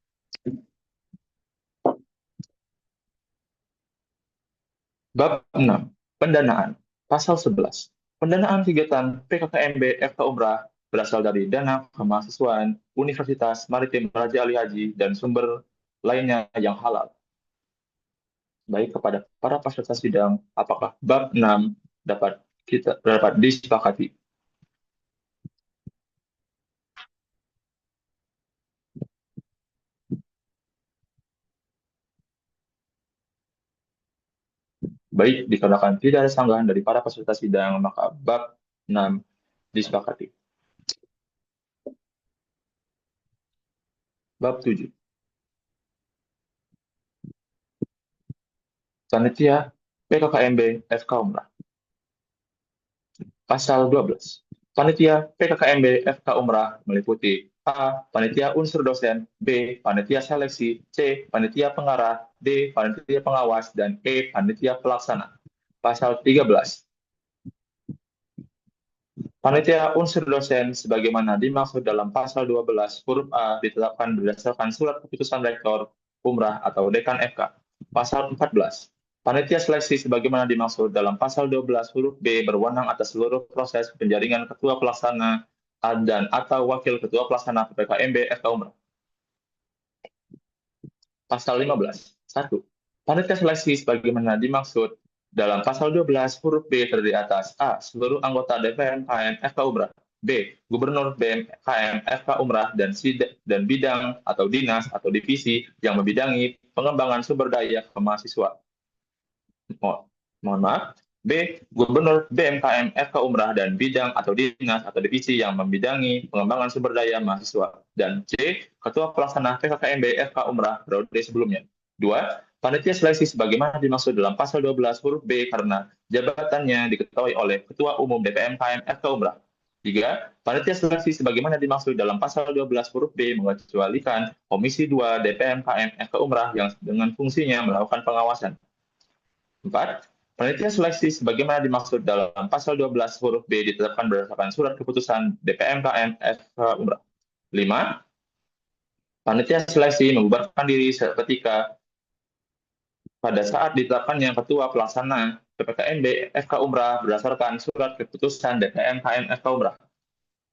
Bab 6. Pendanaan. Pasal 11. Pendanaan kegiatan PKKMB FK Umrah berasal dari dana kemahasiswaan, Universitas Maritim Raja Ali Haji, dan sumber lainnya yang halal. Baik, kepada para peserta sidang, apakah bab 6 dapat disepakati? Baik, dikarenakan tidak ada sanggahan dari para peserta sidang, maka bab 6 disepakati. Bab 7. Panitia PKKMB FK Umrah. Pasal 12. Panitia PKKMB FK Umrah meliputi A. Panitia unsur dosen, B. Panitia seleksi, C. Panitia pengarah, D. Panitia pengawas, dan E. Panitia pelaksana. Pasal 13. Panitia unsur dosen sebagaimana dimaksud dalam pasal 12 huruf A ditetapkan berdasarkan surat keputusan rektor Umrah atau dekan FK. Pasal 14. Panitia seleksi sebagaimana dimaksud dalam pasal 12 huruf B berwenang atas seluruh proses penjaringan ketua pelaksana dan atau wakil ketua pelaksana PKKMB FK Umrah. Pasal 15. 1. Panitia seleksi sebagaimana dimaksud dalam pasal 12 huruf B terdiri atas A. Seluruh anggota DPM KM FK Umrah. B. Gubernur BMKM FK Umrah dan bidang atau dinas atau divisi yang membidangi pengembangan sumber daya kemahasiswa. Mohon maaf. B. Gubernur BMKM FK Umrah dan bidang atau dinas atau divisi yang membidangi pengembangan sumber daya mahasiswa. Dan C. Ketua Pelaksana PKKMB FK Umrah periode sebelumnya. 2. Panitia seleksi sebagaimana dimaksud dalam pasal 12 huruf B karena jabatannya diketuai oleh Ketua Umum DPMKM FK Umrah. 3. Panitia seleksi sebagaimana dimaksud dalam pasal 12 huruf B mengecualikan Komisi 2 DPMKM FK Umrah yang dengan fungsinya melakukan pengawasan. 4. Panitia seleksi sebagaimana dimaksud dalam pasal 12 huruf B ditetapkan berdasarkan surat keputusan DPMKM FK Umrah. 5. Panitia seleksi membubarkan diri seketika pada saat ditetapkannya ketua pelaksana PPKMB FK Umrah berdasarkan surat keputusan DPMKM FK Umrah.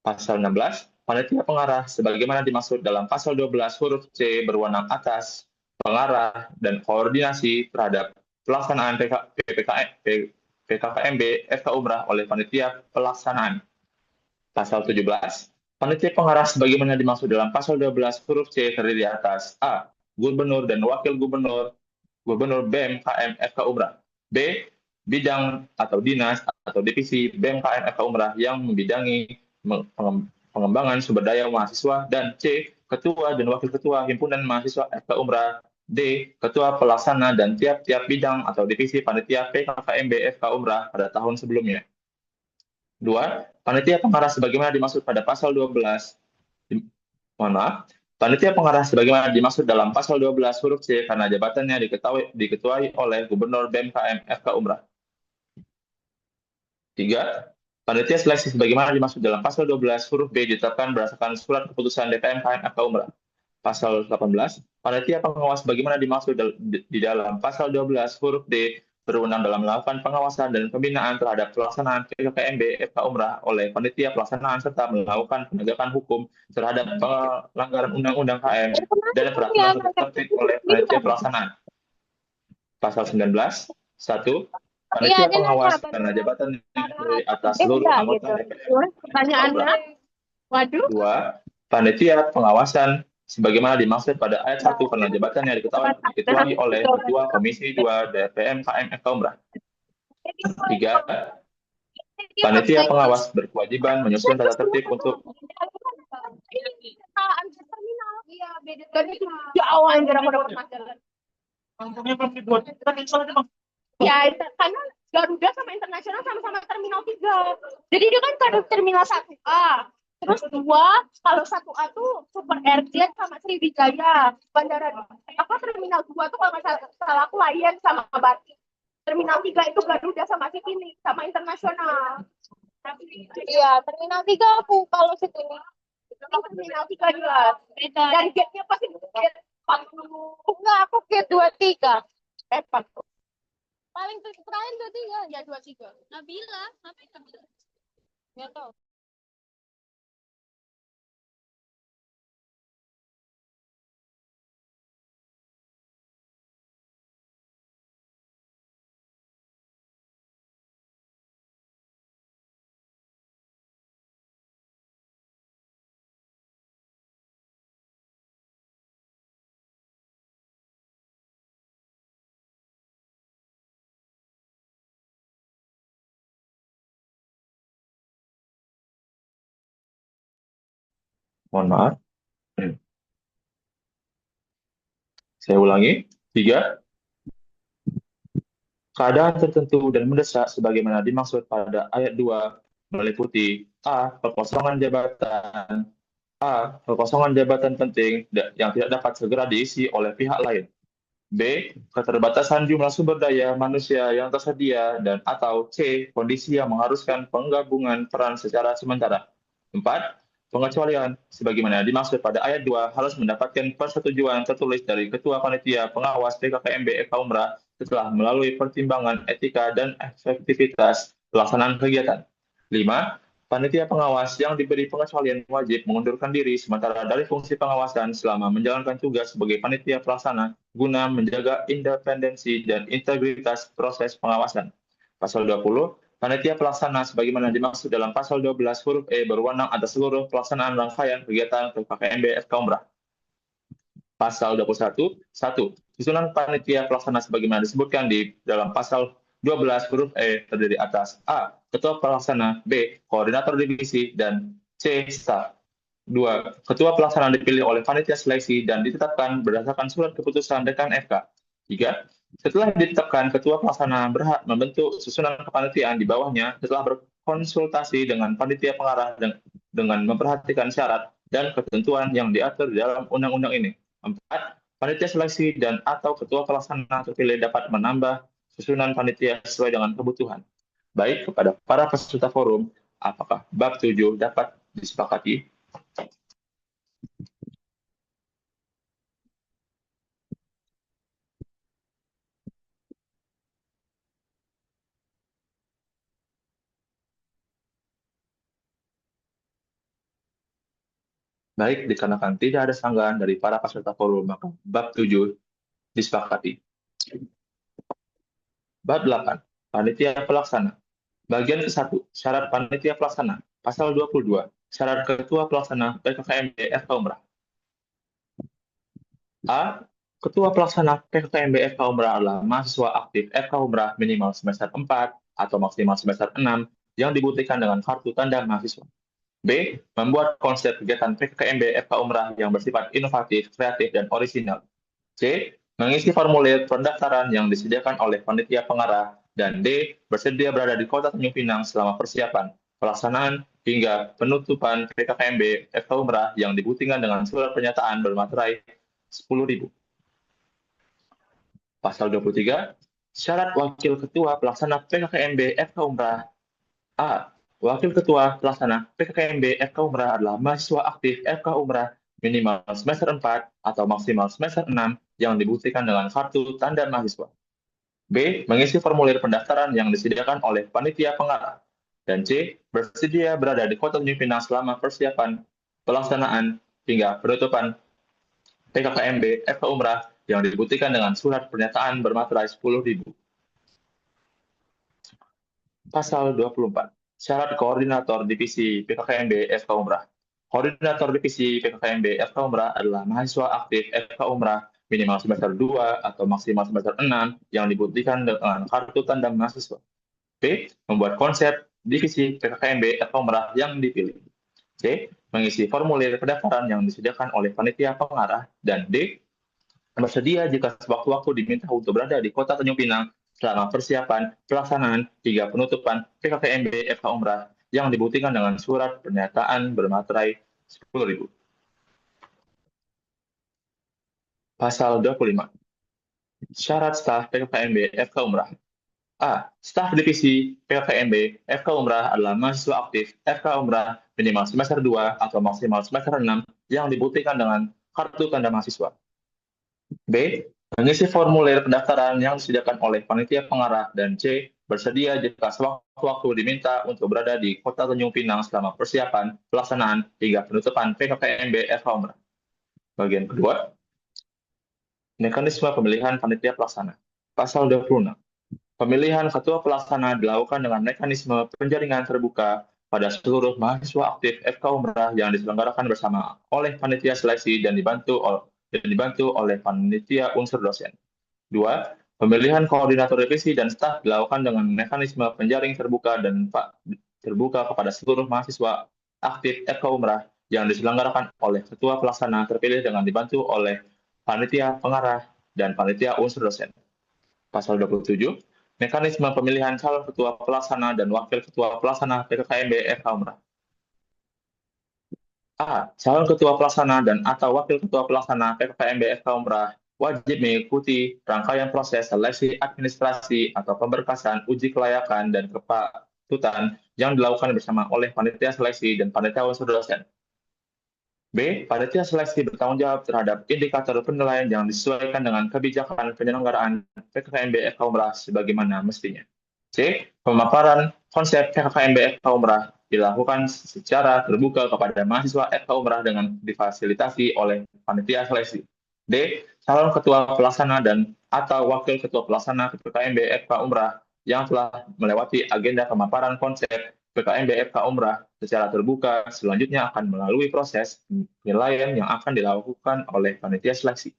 Pasal 16. Panitia pengarah sebagaimana dimaksud dalam pasal 12 huruf C berwenang atas pengarah dan koordinasi terhadap pelaksanaan PKKMB FK Umrah oleh panitia pelaksanaan. Pasal 17. Panitia pengarah sebagaimana dimaksud dalam pasal 12 huruf C terdiri atas A. Gubernur dan wakil gubernur BMKM FK Umrah. B. Bidang atau dinas atau divisi BMKM FK Umrah yang membidangi pengembangan sumber daya mahasiswa. Dan C. Ketua dan wakil ketua himpunan mahasiswa FK Umrah. D. Ketua pelaksana dan tiap-tiap bidang atau divisi panitia PKKMB FK Umrah pada tahun sebelumnya. 2. Panitia pengarah sebagaimana dimaksud pada pasal 12. Panitia pengarah sebagaimana dimaksud dalam pasal 12 huruf C karena jabatannya diketuai oleh Gubernur BMKM FK Umrah. 3. Panitia seleksi sebagaimana dimaksud dalam pasal 12 huruf B ditetapkan berdasarkan surat keputusan DPMKM FK Umrah. Pasal 18. Panitia pengawas bagaimana dimaksud di dalam pasal 12 huruf D berwenang dalam melakukan pengawasan dan pembinaan terhadap pelaksanaan PKKMB FK Umrah oleh panitia pelaksanaan serta melakukan penegakan hukum terhadap pelanggaran undang-undang KM dan peraturan tertentu oleh panitia pelaksanaan. Pasal 19. 1. Panitia pengawas karena jabatan yang terdiri atas seluruh anggota DPR. Pertanyaannya, waduh. 2. Panitia pengawasan sebagaimana dimaksud pada ayat 1 karena jabatannya diketuai oleh Ketua Komisi 2 DPM KM Umrah. 3. Panitia pengawas berkewajiban menyusun tata tertib untuk Jauh anjir aku dapat majalah. Ya, karena Garuda sama internasional sama-sama terminal 3. Jadi dia kan kode terminal 1A. Terus 2, kalau 1A tuh Super Airjet sama Sriwijaya. Bandara terminal 2 tuh kalau nggak salah aku Lion sama Batik. Terminal 3 itu Garuda sama Citylink sama internasional. Iya, terminal 3 aku kalau Citylink. Terminal 3 jelas. Dan gate-nya pasti gate 40. Enggak, aku gate 23. 40. Paling terakhir 23, ya 23. Nabila, ngapain Nabila? Nggak tahu. mohon maaf. Saya ulangi. 3. Keadaan tertentu dan mendesak sebagaimana dimaksud pada ayat 2 meliputi A. Kekosongan jabatan. A. Kekosongan jabatan penting yang tidak dapat segera diisi oleh pihak lain. B. Keterbatasan jumlah sumber daya manusia yang tersedia dan atau C. Kondisi yang mengharuskan penggabungan peran secara sementara. 4. Pengecualian sebagaimana dimaksud pada ayat 2 harus mendapatkan persetujuan tertulis dari Ketua Panitia Pengawas PKKMB FK Umrah setelah melalui pertimbangan etika dan efektivitas pelaksanaan kegiatan. 5. Panitia pengawas yang diberi pengecualian wajib mengundurkan diri sementara dari fungsi pengawasan selama menjalankan tugas sebagai panitia pelaksana guna menjaga independensi dan integritas proses pengawasan. Pasal 20. Panitia pelaksana sebagaimana dimaksud dalam pasal 12 huruf E berwenang atas seluruh pelaksanaan rangkaian kegiatan PKKMB FK Umrah. Pasal 21. 1. Susunan panitia pelaksana sebagaimana disebutkan di dalam pasal 12 huruf E terdiri atas A. Ketua pelaksana, B. Koordinator divisi, dan C. Staf. 2. Ketua pelaksana dipilih oleh panitia seleksi dan ditetapkan berdasarkan surat keputusan dekan FK. 3. Setelah ditetapkan, ketua pelaksana berhak membentuk susunan kepanitiaan di bawahnya setelah berkonsultasi dengan panitia pengarah dengan memperhatikan syarat dan ketentuan yang diatur di dalam undang-undang ini. 4. Panitia seleksi dan atau ketua pelaksana terpilih dapat menambah susunan panitia sesuai dengan kebutuhan. Baik, kepada para peserta forum, apakah bab 7 dapat disepakati? Baik, dikarenakan tidak ada sanggahan dari para peserta forum, maka bab 7 disepakati. Bab 8. Panitia pelaksana. Bagian ke-1. Syarat panitia pelaksana. Pasal 22. Syarat ketua pelaksana PKKMB FK Umrah. A. Ketua pelaksana PKKMB FK Umrah adalah mahasiswa aktif FK Umrah minimal semester 4 atau maksimal semester 6 yang dibuktikan dengan kartu tanda mahasiswa. B. Membuat konsep kegiatan PKKMB FK Umrah yang bersifat inovatif, kreatif, dan orisinal. C. Mengisi formulir pendaftaran yang disediakan oleh panitia pengarah. Dan D. Bersedia berada di Kota Tanjung Pinang selama persiapan, pelaksanaan, hingga penutupan PKKMB FK Umrah yang dibuktikan dengan surat pernyataan bermaterai 10.000. Pasal 23. Syarat wakil ketua pelaksana PKKMB FK Umrah. A. Wakil Ketua Pelaksana PKKMB FK Umrah adalah mahasiswa aktif FK Umrah minimal semester 4 atau maksimal semester 6 yang dibuktikan dengan kartu tanda mahasiswa. B. Mengisi formulir pendaftaran yang disediakan oleh panitia pengarah. Dan C. Bersedia berada di Kota Tanjung Pinang selama persiapan, pelaksanaan, hingga penutupan PKKMB FK Umrah yang dibuktikan dengan surat pernyataan bermaterai 10.000. Pasal 24. Syarat koordinator divisi PKKMB FK Umrah. Koordinator divisi PKKMB FK Umrah adalah mahasiswa aktif FK Umrah minimal semester 2 atau maksimal semester 6 yang dibuktikan dengan kartu tanda mahasiswa. B. Membuat konsep divisi PKKMB FK Umrah yang dipilih. C. Mengisi formulir pendaftaran yang disediakan oleh panitia pengarah. Dan D. Bersedia jika sewaktu-waktu diminta untuk berada di Kota Tanjung Pinang selama persiapan pelaksanaan hingga penutupan PKKMB FK Umrah yang dibuktikan dengan surat pernyataan bermaterai 10.000. Pasal 25. Syarat staf PKKMB FK Umrah. A. Staf divisi PKKMB FK Umrah adalah mahasiswa aktif FK Umrah minimal semester 2 atau maksimal semester 6 yang dibuktikan dengan kartu tanda mahasiswa. B. Mengisi formulir pendaftaran yang disediakan oleh panitia pengarah. Dan C. Bersedia jika sewaktu-waktu diminta untuk berada di Kota Tanjung Pinang selama persiapan, pelaksanaan, hingga penutupan PKKMB FK Umrah. Bagian kedua, mekanisme pemilihan panitia pelaksana. Pasal 26. Pemilihan ketua pelaksana dilakukan dengan mekanisme penjaringan terbuka pada seluruh mahasiswa aktif FK Umrah yang diselenggarakan bersama oleh panitia seleksi dan dibantu oleh panitia unsur dosen. 2. Pemilihan koordinator divisi dan staf dilakukan dengan mekanisme penjaring terbuka kepada seluruh mahasiswa aktif FK Umrah yang diselenggarakan oleh ketua pelaksana terpilih dengan dibantu oleh panitia pengarah dan panitia unsur dosen. Pasal 27. Mekanisme pemilihan calon ketua pelaksana dan wakil ketua pelaksana PKKMB FK Umrah. A. Calon ketua pelaksana dan atau wakil ketua pelaksana PKKMB FK Umrah wajib mengikuti rangkaian proses seleksi administrasi atau pemberkasan uji kelayakan dan kepatutan yang dilakukan bersama oleh panitia seleksi dan panitia unsur dosen. B. Panitia seleksi bertanggung jawab terhadap indikator penilaian yang disesuaikan dengan kebijakan penyelenggaraan PKKMB FK Umrah sebagaimana mestinya. C. Pemaparan konsep PKKMB FK Umrah dilakukan secara terbuka kepada mahasiswa FK Umrah dengan difasilitasi oleh panitia seleksi. D. Calon ketua pelaksana dan atau wakil ketua pelaksana PKKMB FK Umrah yang telah melewati agenda pemaparan konsep PKKMB FK Umrah secara terbuka selanjutnya akan melalui proses penilaian yang akan dilakukan oleh panitia seleksi.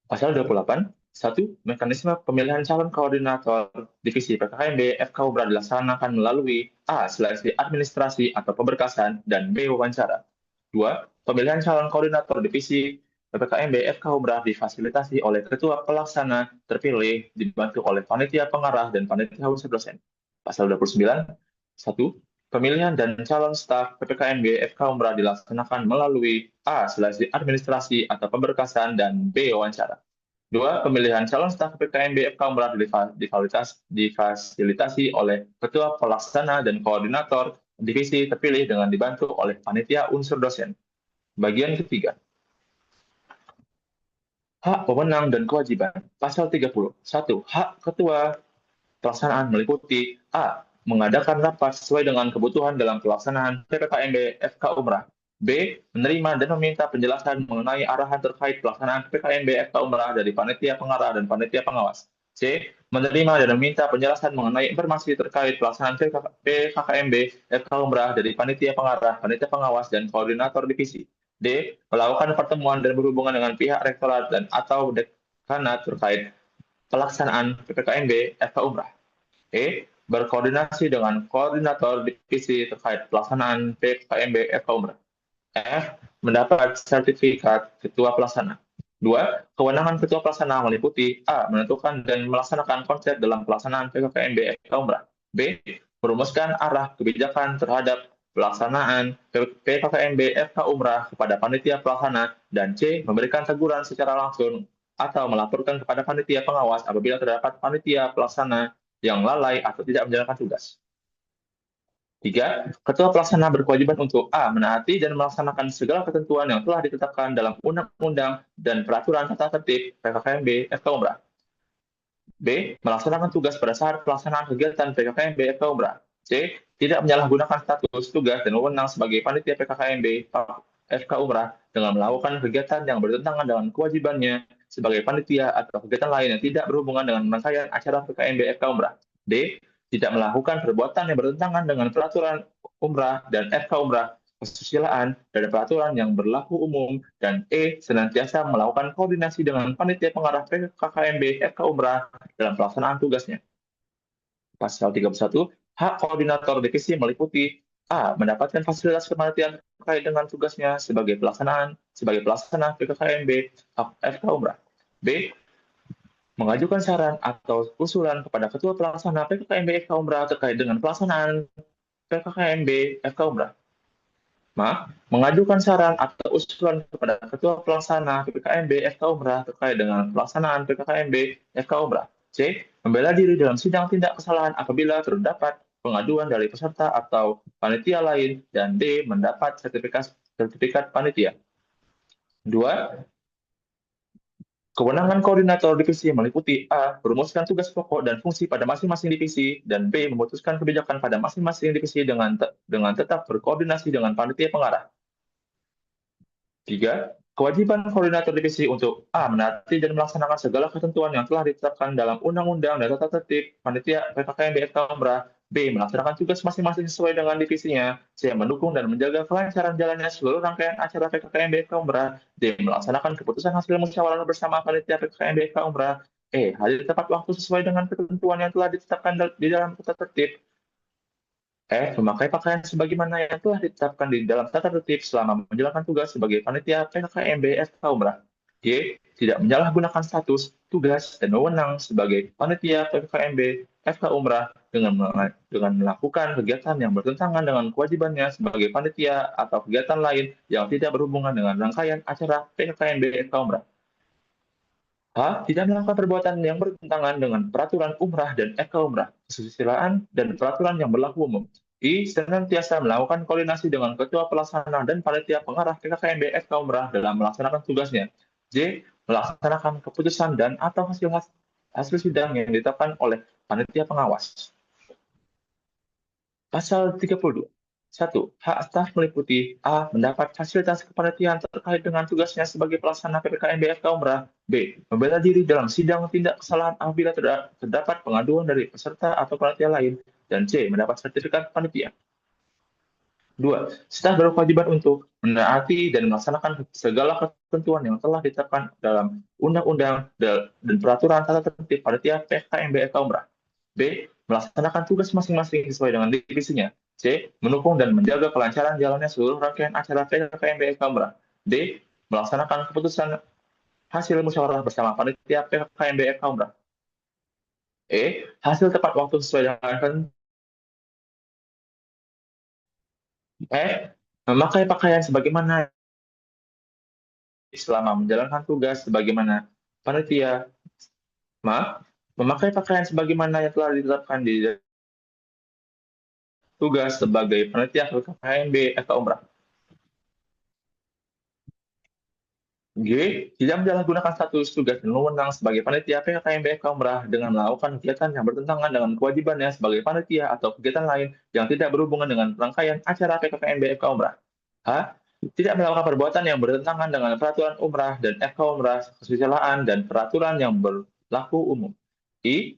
Pasal 28. 1. Mekanisme pemilihan calon koordinator divisi PKKMB FK Umrah dilaksanakan melalui A. Seleksi administrasi atau pemberkasan dan B. Wawancara. 2. Pemilihan calon koordinator divisi PKKMB FK Umrah difasilitasi oleh ketua pelaksana terpilih dibantu oleh panitia pengarah dan panitia unsur dosen. Pasal 29. 1. Pemilihan dan calon staf PPKMB FK Umrah dilaksanakan melalui A. Seleksi administrasi atau pemberkasan dan B. Wawancara. 2. Pemilihan calon staf PPKMB FK Umrah difasilitasi oleh ketua pelaksana dan koordinator divisi terpilih dengan dibantu oleh panitia unsur dosen. Bagian ketiga. Hak pemenang dan kewajiban. Pasal 30. 1. Hak ketua pelaksanaan meliputi A. Mengadakan rapat sesuai dengan kebutuhan dalam pelaksanaan PPKMB FK Umrah. B. Menerima dan meminta penjelasan mengenai arahan terkait pelaksanaan PPKMB FK Umrah dari panitia pengarah dan panitia pengawas. C. Menerima dan meminta penjelasan mengenai informasi terkait pelaksanaan PKKMB FK Umrah dari panitia pengarah, panitia pengawas, dan koordinator divisi. D. Melakukan pertemuan dan berhubungan dengan pihak rektorat dan atau dekanat terkait pelaksanaan PPKMB FK Umrah. E. Berkoordinasi dengan koordinator divisi terkait pelaksanaan PKMB FK Umrah. F. Mendapat sertifikat ketua pelaksana. 2. Kewenangan ketua pelaksana meliputi A. Menentukan dan melaksanakan konsep dalam pelaksanaan PKKMB FK Umrah. B. Merumuskan arah kebijakan terhadap pelaksanaan PKKMB FK Umrah kepada panitia pelaksana. Dan C. Memberikan teguran secara langsung atau melaporkan kepada panitia pengawas apabila terdapat panitia pelaksana yang lalai atau tidak menjalankan tugas. 3. Ketua pelaksana berkewajiban untuk A. Menaati dan melaksanakan segala ketentuan yang telah ditetapkan dalam undang-undang dan peraturan tata tertib PKKMB FK Umrah. B. Melaksanakan tugas pada saat pelaksanaan kegiatan PKKMB FK Umrah. C. Tidak menyalahgunakan status, tugas, dan wewenang sebagai panitia PKKMB FK Umrah dengan melakukan kegiatan yang bertentangan dengan kewajibannya sebagai panitia atau kegiatan lain yang tidak berhubungan dengan rangkaian acara PKMB FK Umrah. D. Tidak melakukan perbuatan yang bertentangan dengan peraturan Umrah dan FK Umrah, kesusilaan, dan peraturan yang berlaku umum. Dan E. Senantiasa melakukan koordinasi dengan panitia pengarah PKKMB FK Umrah dalam pelaksanaan tugasnya. Pasal 31, hak koordinator divisi meliputi A. Mendapatkan fasilitas kepanitiaan terkait dengan tugasnya sebagai pelaksana PKKMB FK Umrah. B. Mengajukan saran atau usulan kepada Ketua Pelaksana PKKMB FK Umrah terkait dengan pelaksanaan PKKMB FK Umrah. Mengajukan saran atau usulan kepada Ketua Pelaksana PKKMB FK Umrah terkait dengan pelaksanaan PKKMB FK Umrah. C. Membela diri dalam sidang tindak kesalahan apabila terdapat pengaduan dari peserta atau panitia lain. Dan D. Mendapat sertifikat panitia. 2. Kewenangan koordinator divisi meliputi A. Merumuskan tugas pokok dan fungsi pada masing-masing divisi, dan B. Memutuskan kebijakan pada masing-masing divisi dengan tetap berkoordinasi dengan panitia pengarah. 3. Kewajiban koordinator divisi untuk A. Menaati dan melaksanakan segala ketentuan yang telah ditetapkan dalam undang-undang dan tata tertib panitia PKKMB FK Umrah. B. Melaksanakan tugas masing-masing sesuai dengan divisinya. C. Mendukung dan menjaga kelancaran jalannya seluruh rangkaian acara PKKMB FK Umrah. D. Melaksanakan keputusan hasil musyawarah bersama panitia PKKMB FK Umrah. E. Hadir tepat waktu sesuai dengan ketentuan yang telah ditetapkan di dalam tata tertib. F. Memakai pakaian sebagaimana yang telah ditetapkan di dalam tata tertib selama menjalankan tugas sebagai panitia PKKMB FK Umrah. G. Tidak menyalahgunakan status, tugas, dan wewenang sebagai panitia PKKMB FK Umrah dengan melakukan kegiatan yang bertentangan dengan kewajibannya sebagai panitia atau kegiatan lain yang tidak berhubungan dengan rangkaian acara PKKMB FK Umrah. H. Tidak melakukan perbuatan yang bertentangan dengan peraturan Umrah dan FK Umrah, kesusilaan, dan peraturan yang berlaku umum. I. Senantiasa melakukan koordinasi dengan Ketua Pelaksana dan Panitia Pengarah PKKMB FK Umrah dalam melaksanakan tugasnya. J. Melaksanakan keputusan dan atau hasil sidang yang ditetapkan oleh panitia pengawas. Pasal 32. 1. Hak staf meliputi A. Mendapat fasilitas kepanitiaan terkait dengan tugasnya sebagai pelaksana PPKMB FK Umrah. B. Membela diri dalam sidang tindak kesalahan apabila terdapat pengaduan dari peserta atau panitia lain. Dan C. Mendapat sertifikat panitia. 2. Staf berkewajiban untuk menaati dan melaksanakan segala ketentuan yang telah ditetapkan dalam undang-undang dan peraturan tata tertib panitia PKKMB FK Umrah. B. Melaksanakan tugas masing-masing sesuai dengan divisinya. C. Mendukung dan menjaga kelancaran jalannya seluruh rangkaian acara PKKMB FK Umrah. D. Melaksanakan keputusan hasil musyawarah bersama panitia PKKMB FK Umrah. E. Hasil tepat waktu sesuai dengan memakai pakaian sebagaimana selama menjalankan tugas sebagaimana panitia. Memakai pakaian sebagaimana yang telah ditetapkan di tugas sebagai panitia PKKMB FK Umrah. G. Tidak menyalahgunakan status tugas dan wewenang sebagai panitia PKKMB FK Umrah dengan melakukan kegiatan yang bertentangan dengan kewajibannya sebagai panitia atau kegiatan lain yang tidak berhubungan dengan rangkaian acara PKKMB FK Umrah. H. Tidak melakukan perbuatan yang bertentangan dengan peraturan Umrah dan FK Umrah, kesusilaan, dan peraturan yang berlaku umum. I.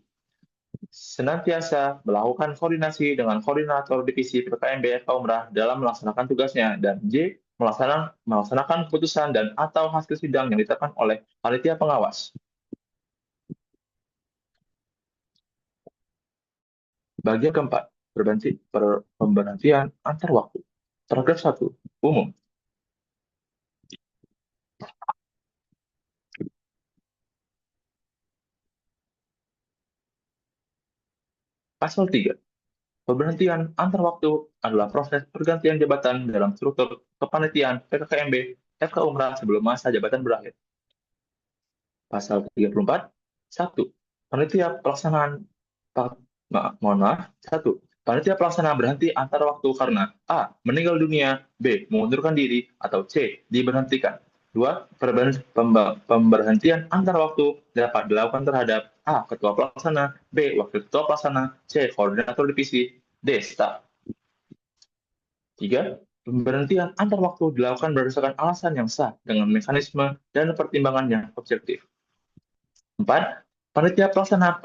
Senantiasa melakukan koordinasi dengan koordinator divisi PKKMB FK Umrah dalam melaksanakan tugasnya. Dan J. Melaksanakan keputusan dan atau hasil sidang yang ditetapkan oleh panitia pengawas. Bagian keempat, pemberhentian antar waktu. Paragraf 1. Umum. Pasal 3. Pemberhentian antar waktu adalah proses pergantian jabatan dalam struktur kepanitiaan PKKMB FK Umrah sebelum masa jabatan berakhir. Pasal 34. 1. Panitia pelaksanaan Panitia pelaksana berhenti antar waktu karena A. Meninggal dunia, B. Mengundurkan diri, atau C. Diberhentikan. 2. Pemberhentian antar waktu dapat dilakukan terhadap A. Ketua Pelaksana, B. Wakil Ketua Pelaksana, C. Koordinator Divisi, D. Staf. 3. Pemberhentian antar waktu dilakukan berdasarkan alasan yang sah dengan mekanisme dan pertimbangan yang objektif. 4. Panitia pelaksana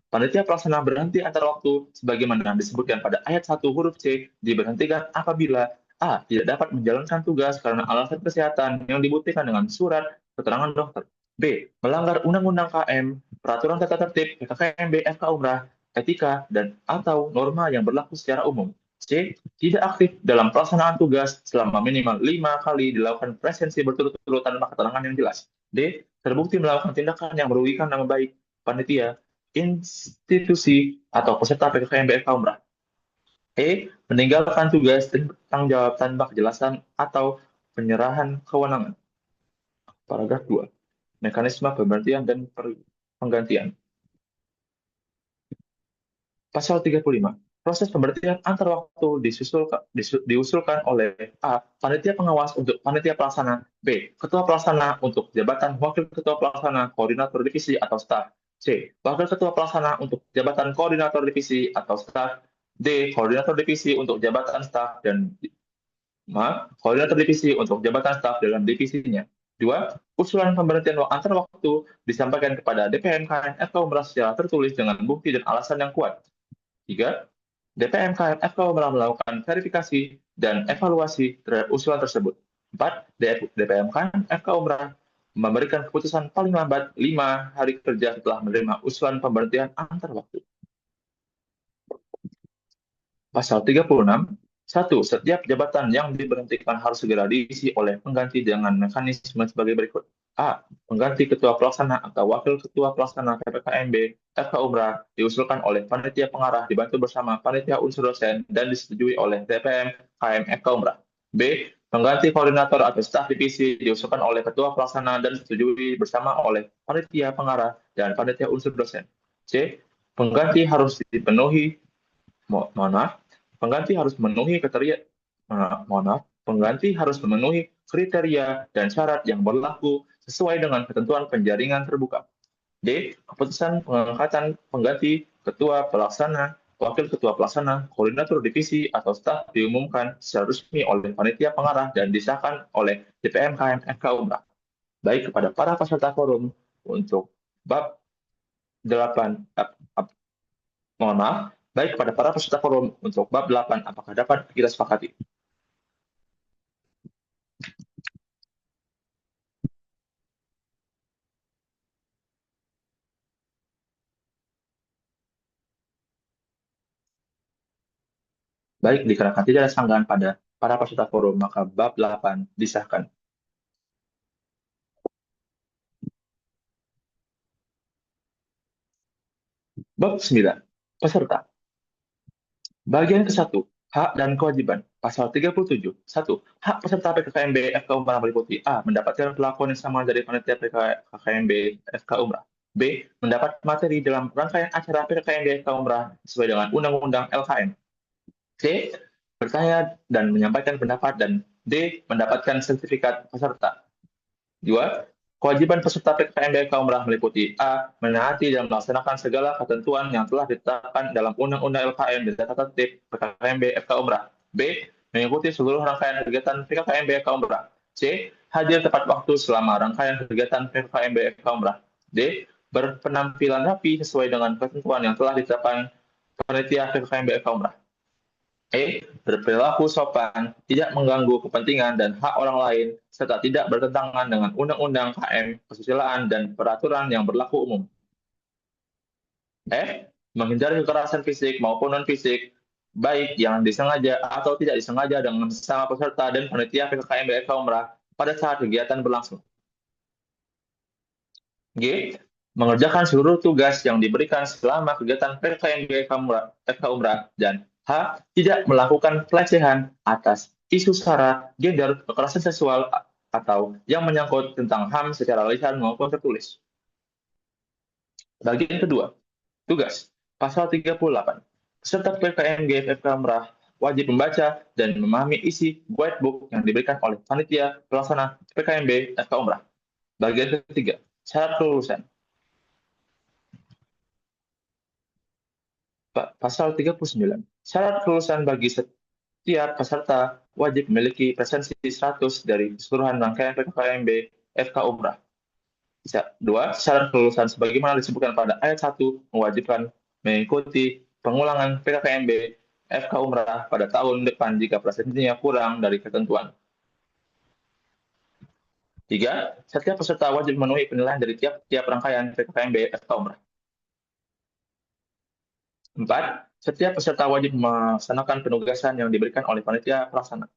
panitia pelaksana berhenti antar waktu sebagaimana disebutkan pada ayat 1 huruf C diberhentikan apabila A. Tidak dapat menjalankan tugas karena alasan kesehatan yang dibuktikan dengan surat keterangan dokter. B. Melanggar Undang-Undang KM, Peraturan Tata Tertib PKKMB FK Umrah, etika, dan atau norma yang berlaku secara umum. C. Tidak aktif dalam pelaksanaan tugas selama minimal 5 kali dilakukan presensi berturut-turut tanpa keterangan yang jelas. D. Terbukti melakukan tindakan yang merugikan nama baik panitia, institusi, atau peserta PKKMB FK Umrah. E. Meninggalkan tugas dan bertanggung jawab tanpa kejelasan atau penyerahan kewenangan. Paragraf 2. Mekanisme pemberhentian dan penggantian. Pasal 35. Proses pemberhentian antar waktu diusulkan oleh A. Panitia pengawas untuk panitia pelaksana. B. Ketua pelaksana untuk jabatan wakil ketua pelaksana, koordinator divisi atau staf. C. Wakil ketua pelaksana untuk jabatan koordinator divisi atau staf. D. Koordinator divisi untuk jabatan staf dan koordinator divisi untuk jabatan staf dalam divisinya. 2. Usulan pemberhentian antar waktu disampaikan kepada DPM-KM FK Umrah secara tertulis dengan bukti dan alasan yang kuat. 3. DPM-KM FK Umrah melakukan verifikasi dan evaluasi terhadap usulan tersebut. 4. DPM-KM FK Umrah memberikan keputusan paling lambat 5 hari kerja setelah menerima usulan pemberhentian antar waktu. Pasal 36. 1. Setiap jabatan yang diberhentikan harus segera diisi oleh pengganti dengan mekanisme sebagai berikut. A. Pengganti ketua pelaksana atau wakil ketua pelaksana PPKMB FK Umrah diusulkan oleh panitia pengarah dibantu bersama panitia unsur dosen dan disetujui oleh DPM KM FK Umrah. B. Pengganti koordinator atau staf divisi diusulkan oleh ketua pelaksana dan disetujui bersama oleh panitia pengarah dan panitia unsur dosen. C. Pengganti harus dipenuhi Pengganti harus memenuhi kriteria dan syarat yang berlaku sesuai dengan ketentuan penjaringan terbuka. D. Keputusan pengangkatan pengganti ketua pelaksana, wakil ketua pelaksana, koordinator divisi atau staf diumumkan secara resmi oleh panitia pengarah dan disahkan oleh DPM KM FK Umrah. Baik kepada para peserta forum untuk bab 8, baik kepada para peserta forum untuk bab 8, apakah dapat kita sepakati? Baik, dikarenakan tidak ada sanggahan pada para peserta forum, maka bab 8 disahkan. Bab 9. Peserta. Bagian ke-1. Hak dan kewajiban. Pasal 37. 1. Hak peserta PKKMB FK Umrah meliputi A. Mendapatkan perlakuan yang sama dari panitia PKKMB FK Umrah. B. Mendapat materi dalam rangkaian acara PKKMB FK Umrah sesuai dengan Undang-Undang LKM. C. Bertanya dan menyampaikan pendapat, dan D. Mendapatkan sertifikat peserta. 2. Kewajiban peserta PKKMB FK Umrah meliputi A. Menaati dan melaksanakan segala ketentuan yang telah ditetapkan dalam Undang-Undang LKM dan Tata Tertib PKKMB FK Umrah. B. Mengikuti seluruh rangkaian kegiatan PKKMB FK Umrah. C. Hadir tepat waktu selama rangkaian kegiatan PKKMB FK Umrah. D. Berpenampilan rapi sesuai dengan ketentuan yang telah ditetapkan panitia PKKMB FK Umrah. E. Berperilaku sopan, tidak mengganggu kepentingan dan hak orang lain, serta tidak bertentangan dengan Undang-Undang KM, kesusilaan, dan peraturan yang berlaku umum. F. Menghindari kekerasan fisik maupun non-fisik, baik yang disengaja atau tidak disengaja dengan sesama peserta dan panitia PKKMB FK Umrah pada saat kegiatan berlangsung. G. Mengerjakan seluruh tugas yang diberikan selama kegiatan PKKMB FK Umrah, dan H. Tidak melakukan pelecehan atas isu sara, gender, kekerasan seksual, atau yang menyangkut tentang HAM secara lisan maupun tertulis. Bagian kedua, tugas. Pasal 38. Peserta PKKMB FK Umrah wajib membaca dan memahami isi guidebook yang diberikan oleh panitia pelaksana PKKMB FK Umrah. Bagian ketiga, syarat kelulusan. Pasal 39. Syarat kelulusan bagi setiap peserta wajib memiliki presensi 100 dari keseluruhan rangkaian PKKMB FK Umrah. Dua, syarat kelulusan sebagaimana disebutkan pada ayat 1 mewajibkan mengikuti pengulangan PKKMB FK Umrah pada tahun depan jika prestasinya kurang dari ketentuan. Tiga, setiap peserta wajib memenuhi penilaian dari tiap-tiap rangkaian PKKMB FK Umrah. Empat, setiap peserta wajib melaksanakan penugasan yang diberikan oleh panitia pelaksana.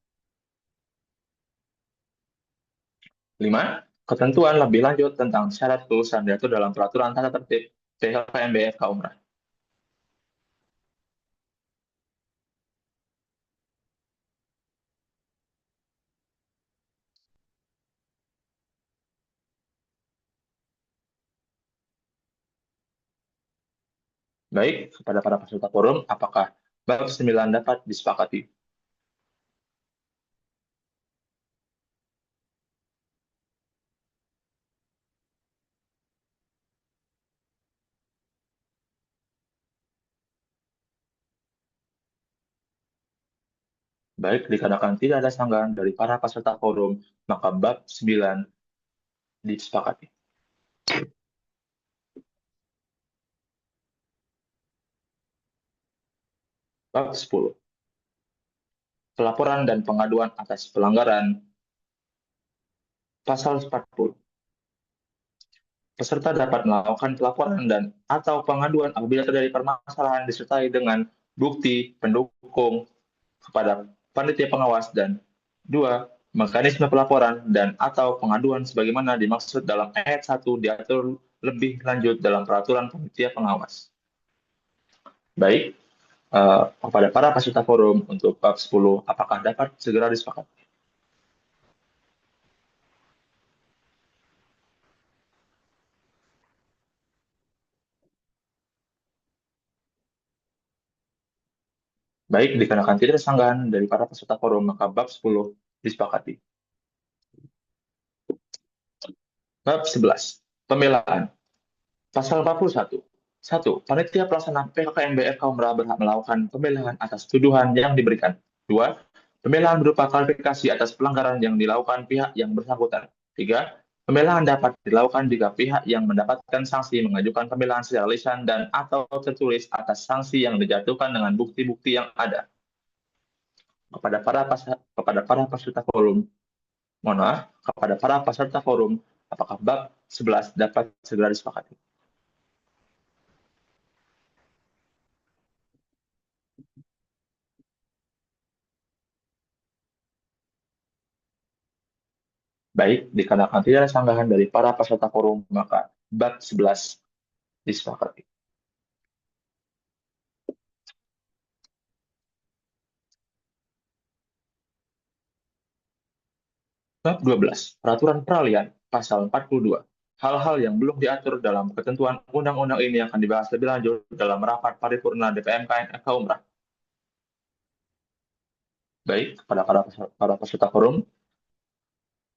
5. Ketentuan lebih lanjut tentang syarat kelulusan diatur dalam peraturan tata tertib PKKMB FK Umrah. Baik, kepada para peserta forum, apakah bab 9 dapat disepakati? Baik, dikarenakan tidak ada sanggahan dari para peserta forum, maka bab 9 disepakati. Bab 10. Pelaporan dan pengaduan atas pelanggaran. Pasal 40. Peserta dapat melakukan pelaporan dan atau pengaduan apabila terjadi permasalahan disertai dengan bukti pendukung kepada panitia pengawas, dan 2. Mekanisme pelaporan dan atau pengaduan sebagaimana dimaksud dalam ayat 1 diatur lebih lanjut dalam peraturan panitia pengawas. Baik, kepada para peserta forum untuk bab 10, apakah dapat segera disepakati? Baik, dikarenakan tidak ada sanggahan dari para peserta forum, maka bab 10 disepakati. Bab 11. Pembelaan. Pasal 41. 1. Panitia pelaksana PKKMB FK Umrah berhak melakukan pembelaan atas tuduhan yang diberikan. 2. Pembelaan berupa klarifikasi atas pelanggaran yang dilakukan pihak yang bersangkutan. 3. Pembelaan dapat dilakukan jika pihak yang mendapatkan sanksi mengajukan pembelaan secara lisan dan atau tertulis atas sanksi yang dijatuhkan dengan bukti-bukti yang ada. Kepada para peserta forum, apakah bab 11 dapat segera disepakati? Baik, dikarenakan tidak ada sanggahan dari para peserta forum, maka bab 11 disepakati. Bab 12. Peraturan peralihan, pasal 42. Hal-hal yang belum diatur dalam ketentuan undang-undang ini akan dibahas lebih lanjut dalam rapat paripurna DPMKN FK Umrah. Baik, kepada para peserta forum,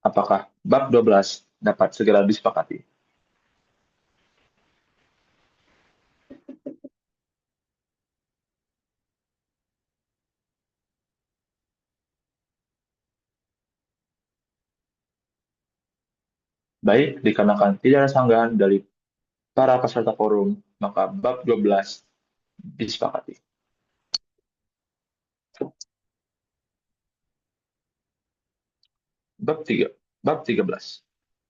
apakah bab 12 dapat segera disepakati? Baik, dikarenakan tidak ada sanggahan dari para peserta forum, maka bab 12 disepakati. Bab 13.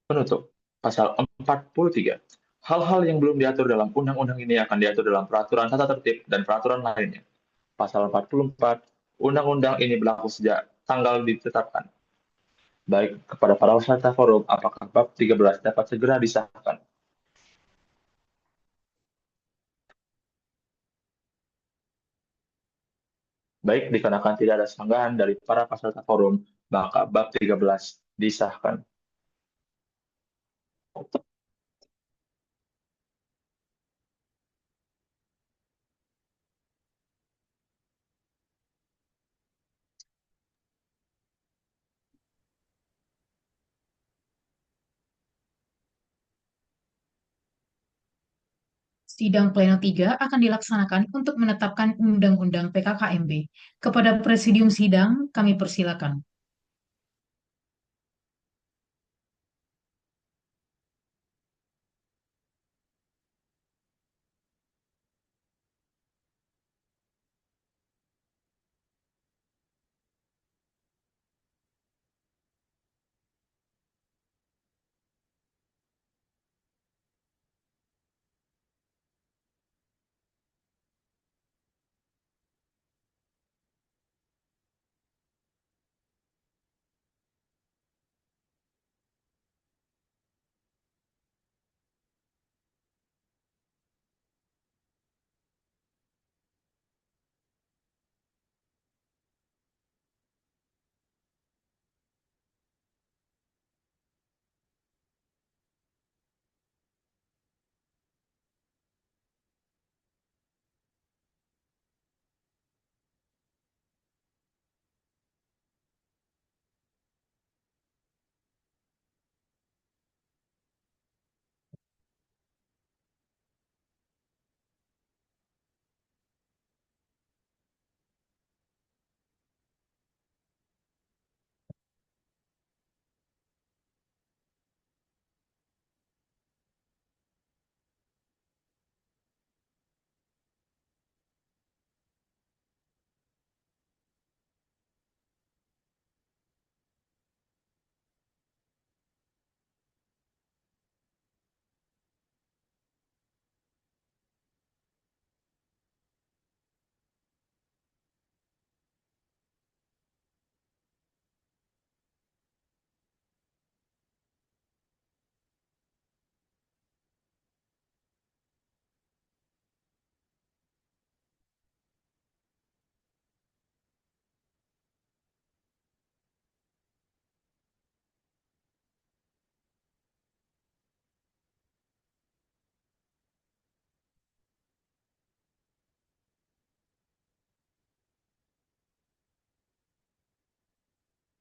Penutup. Pasal 43. Hal-hal yang belum diatur dalam undang-undang ini akan diatur dalam peraturan tata tertib dan peraturan lainnya. Pasal 44. Undang-undang ini berlaku sejak tanggal ditetapkan. Baik, kepada para peserta forum, apakah bab 13 dapat segera disahkan? Baik, dikarenakan tidak ada sanggahan dari para peserta forum, maka bab 13 disahkan. Sidang pleno 3 akan dilaksanakan untuk menetapkan Undang-Undang PKKMB. Kepada Presidium Sidang, kami persilakan.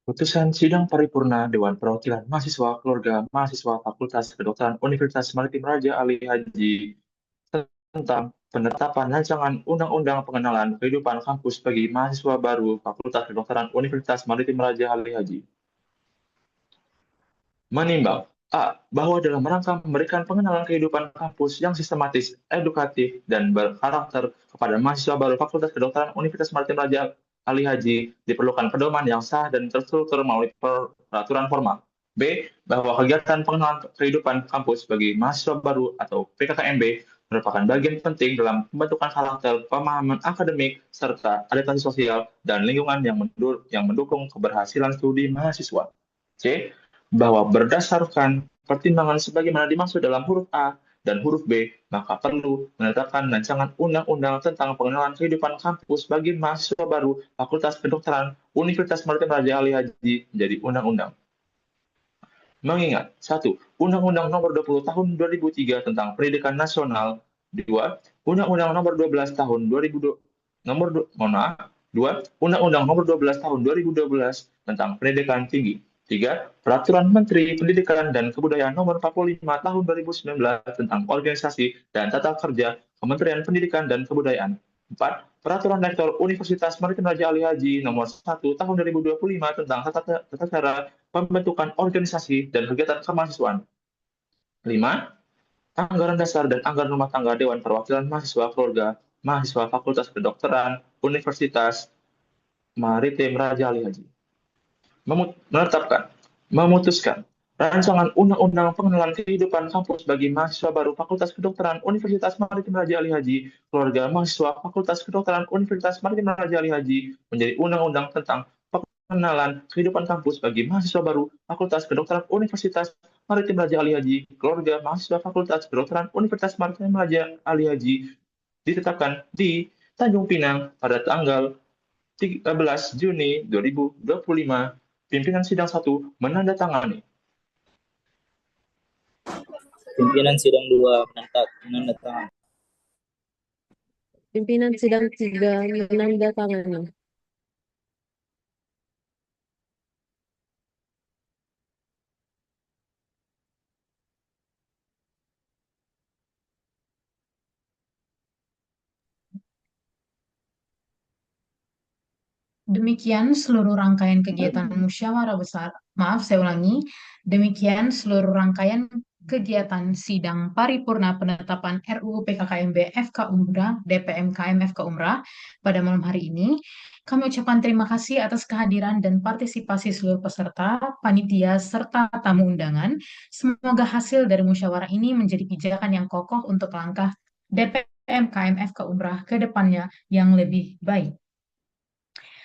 Putusan Sidang Paripurna Dewan Perwakilan Mahasiswa Keluarga Mahasiswa Fakultas Kedokteran Universitas Maritim Raja Ali Haji tentang penetapan rancangan Undang-Undang Pengenalan Kehidupan Kampus bagi mahasiswa baru Fakultas Kedokteran Universitas Maritim Raja Ali Haji. Menimbang A. Bahwa dalam rangka memberikan pengenalan kehidupan kampus yang sistematis, edukatif, dan berkarakter kepada mahasiswa baru Fakultas Kedokteran Universitas Maritim Raja Ali Haji diperlukan pedoman yang sah dan terstruktur melalui peraturan formal. B. Bahwa kegiatan pengenalan kehidupan kampus bagi mahasiswa baru atau PKKMB merupakan bagian penting dalam pembentukan karakter, pemahaman akademik, serta adaptasi sosial dan lingkungan yang mendukung keberhasilan studi mahasiswa. C. Bahwa berdasarkan pertimbangan sebagaimana dimaksud dalam huruf A dan huruf B, maka perlu menetapkan rancangan undang-undang tentang pengenalan kehidupan kampus bagi mahasiswa baru Fakultas Kedokteran Universitas Maritim Raja Ali Haji menjadi undang-undang. Mengingat, 1. Undang-Undang Nomor 20 Tahun 2003 tentang Pendidikan Nasional. 2. Undang-Undang Nomor 12 Tahun 2002 2. Undang-Undang Nomor 12 Tahun 2012 tentang Pendidikan Tinggi. 3. Peraturan Menteri Pendidikan dan Kebudayaan Nomor 45 Tahun 2019 tentang Organisasi dan Tata Kerja Kementerian Pendidikan dan Kebudayaan. 4. Peraturan Rektor Universitas Maritim Raja Ali Haji Nomor 1 Tahun 2025 tentang tata cara pembentukan organisasi dan kegiatan kemahasiswaan. 5. Anggaran dasar dan anggaran rumah tangga Dewan Perwakilan Mahasiswa Keluarga Mahasiswa Fakultas Kedokteran Universitas Maritim Raja Ali Haji. Memutuskan rancangan Undang-Undang Pengenalan Kehidupan Kampus bagi mahasiswa baru Fakultas Kedokteran Universitas Maritim Raja Ali Haji, keluarga mahasiswa Fakultas Kedokteran Universitas Maritim Raja Ali Haji menjadi undang-undang tentang pengenalan kehidupan kampus bagi mahasiswa baru Fakultas Kedokteran Universitas Maritim Raja Ali Haji, keluarga mahasiswa Fakultas Kedokteran Universitas Maritim Raja Ali Haji ditetapkan di Tanjung Pinang pada tanggal 13 Juni 2025. Pimpinan Sidang 1 menandatangani. Pimpinan Sidang 2 menandatangani. Pimpinan Sidang 3 menandatangani. Demikian seluruh rangkaian kegiatan musyawarah besar. Maaf, saya ulangi. Demikian seluruh rangkaian kegiatan sidang paripurna penetapan RUU PKKMB FK Umrah DPMKM FK Umrah pada malam hari ini. Kami ucapkan terima kasih atas kehadiran dan partisipasi seluruh peserta, panitia, serta tamu undangan. Semoga hasil dari musyawarah ini menjadi pijakan yang kokoh untuk langkah DPMKM FK Umrah ke depannya yang lebih baik.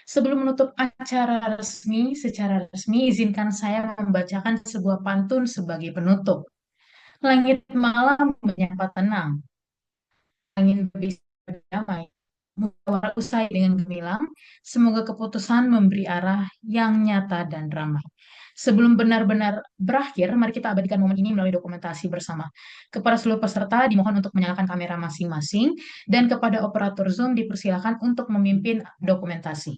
Sebelum menutup secara resmi, izinkan saya membacakan sebuah pantun sebagai penutup. Langit malam menyapa tenang, angin berbisa berdamai, musyawarah usai dengan gemilang, semoga keputusan memberi arah yang nyata dan ramai. Sebelum benar-benar berakhir, mari kita abadikan momen ini melalui dokumentasi bersama. Kepada seluruh peserta, dimohon untuk menyalakan kamera masing-masing, dan kepada operator Zoom dipersilakan untuk memimpin dokumentasi.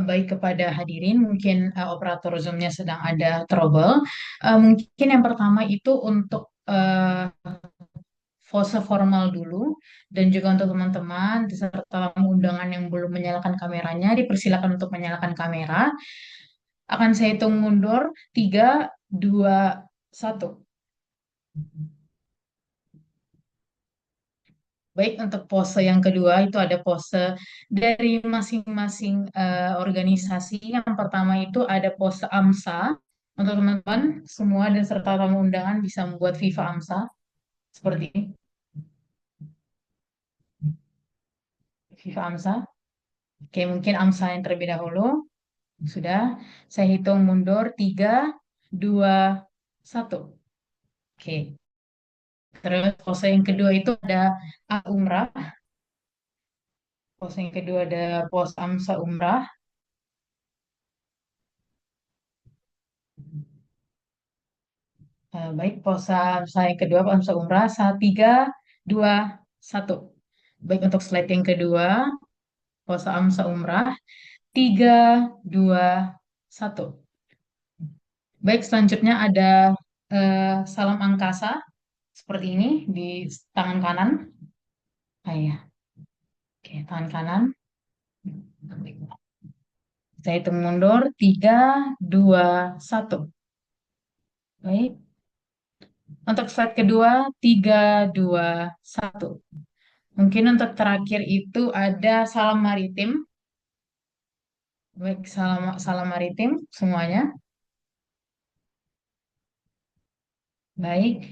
baik kepada hadirin, mungkin operator Zoom-nya sedang ada trouble. Mungkin yang pertama itu untuk pose formal dulu, dan juga untuk teman-teman serta tamu undangan yang belum menyalakan kameranya, dipersilakan untuk menyalakan kamera. Akan saya hitung mundur, 3, 2, 1. Baik, untuk pose yang kedua itu ada pose dari masing-masing organisasi. Yang pertama itu ada pose AMSA. Untuk teman-teman semua dan serta tamu undangan bisa membuat Viva AMSA seperti ini. Viva AMSA. Oke, mungkin AMSA yang terlebih dahulu. Sudah, saya hitung mundur 3, 2, 1. Oke. Terus pose yang kedua itu ada umrah. Pose yang kedua ada pose AMSA umrah. Baik, pose saya kedua, pose umrah, 3, 2, 1. Baik, untuk slide yang kedua, pose AMSA umrah, 3, 2, 1. Baik, selanjutnya ada salam angkasa, seperti ini, di tangan kanan. Ya. Oke, tangan kanan. Saya hitung mundur, 3, 2, 1. Baik. Untuk slide kedua, 3, 2, 1. Mungkin untuk terakhir itu ada salam maritim. Baik, salam maritim semuanya. Baik,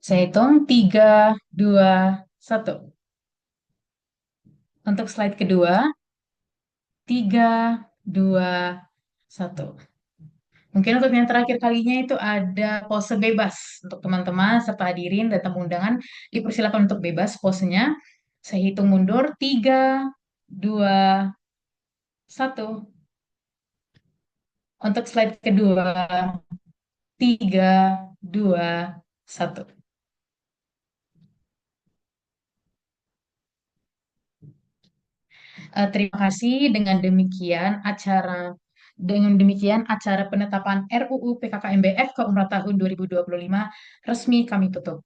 saya hitung 3, 2, 1. Untuk slide kedua, 3, 2, 1. Mungkin untuk yang terakhir kalinya itu ada pose bebas. Untuk teman-teman serta hadirin dan tamu undangan dipersilakan untuk bebas posenya. Saya hitung mundur, 3, 2, 1. Untuk slide kedua, 3, 2, 1. Terima kasih. Dengan demikian acara penetapan RUU PKKMB FK Umrah tahun 2025 resmi kami tutup.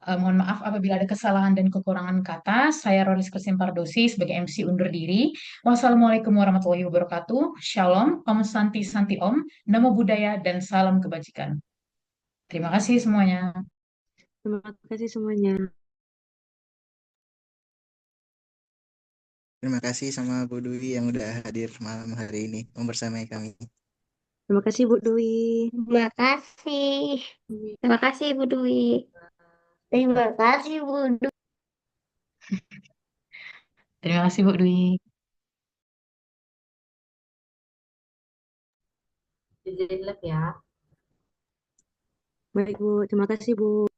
Mohon maaf apabila ada kesalahan dan kekurangan kata. Saya Rolis Kersim Pardosi sebagai MC undur diri. Wassalamualaikum warahmatullahi wabarakatuh. Shalom, Om Santi Santi Om, Namo Buddhaya, dan salam kebajikan. Terima kasih semuanya. Terima kasih semuanya. Terima kasih sama Bu Dwi yang udah hadir malam hari ini membersamai kami. Terima kasih Bu Dwi. Terima kasih. Terima kasih Bu Dwi. Terima kasih Bu Dwi. Terima kasih Bu Dwi. Izin live ya. Baik Bu, terima kasih Bu.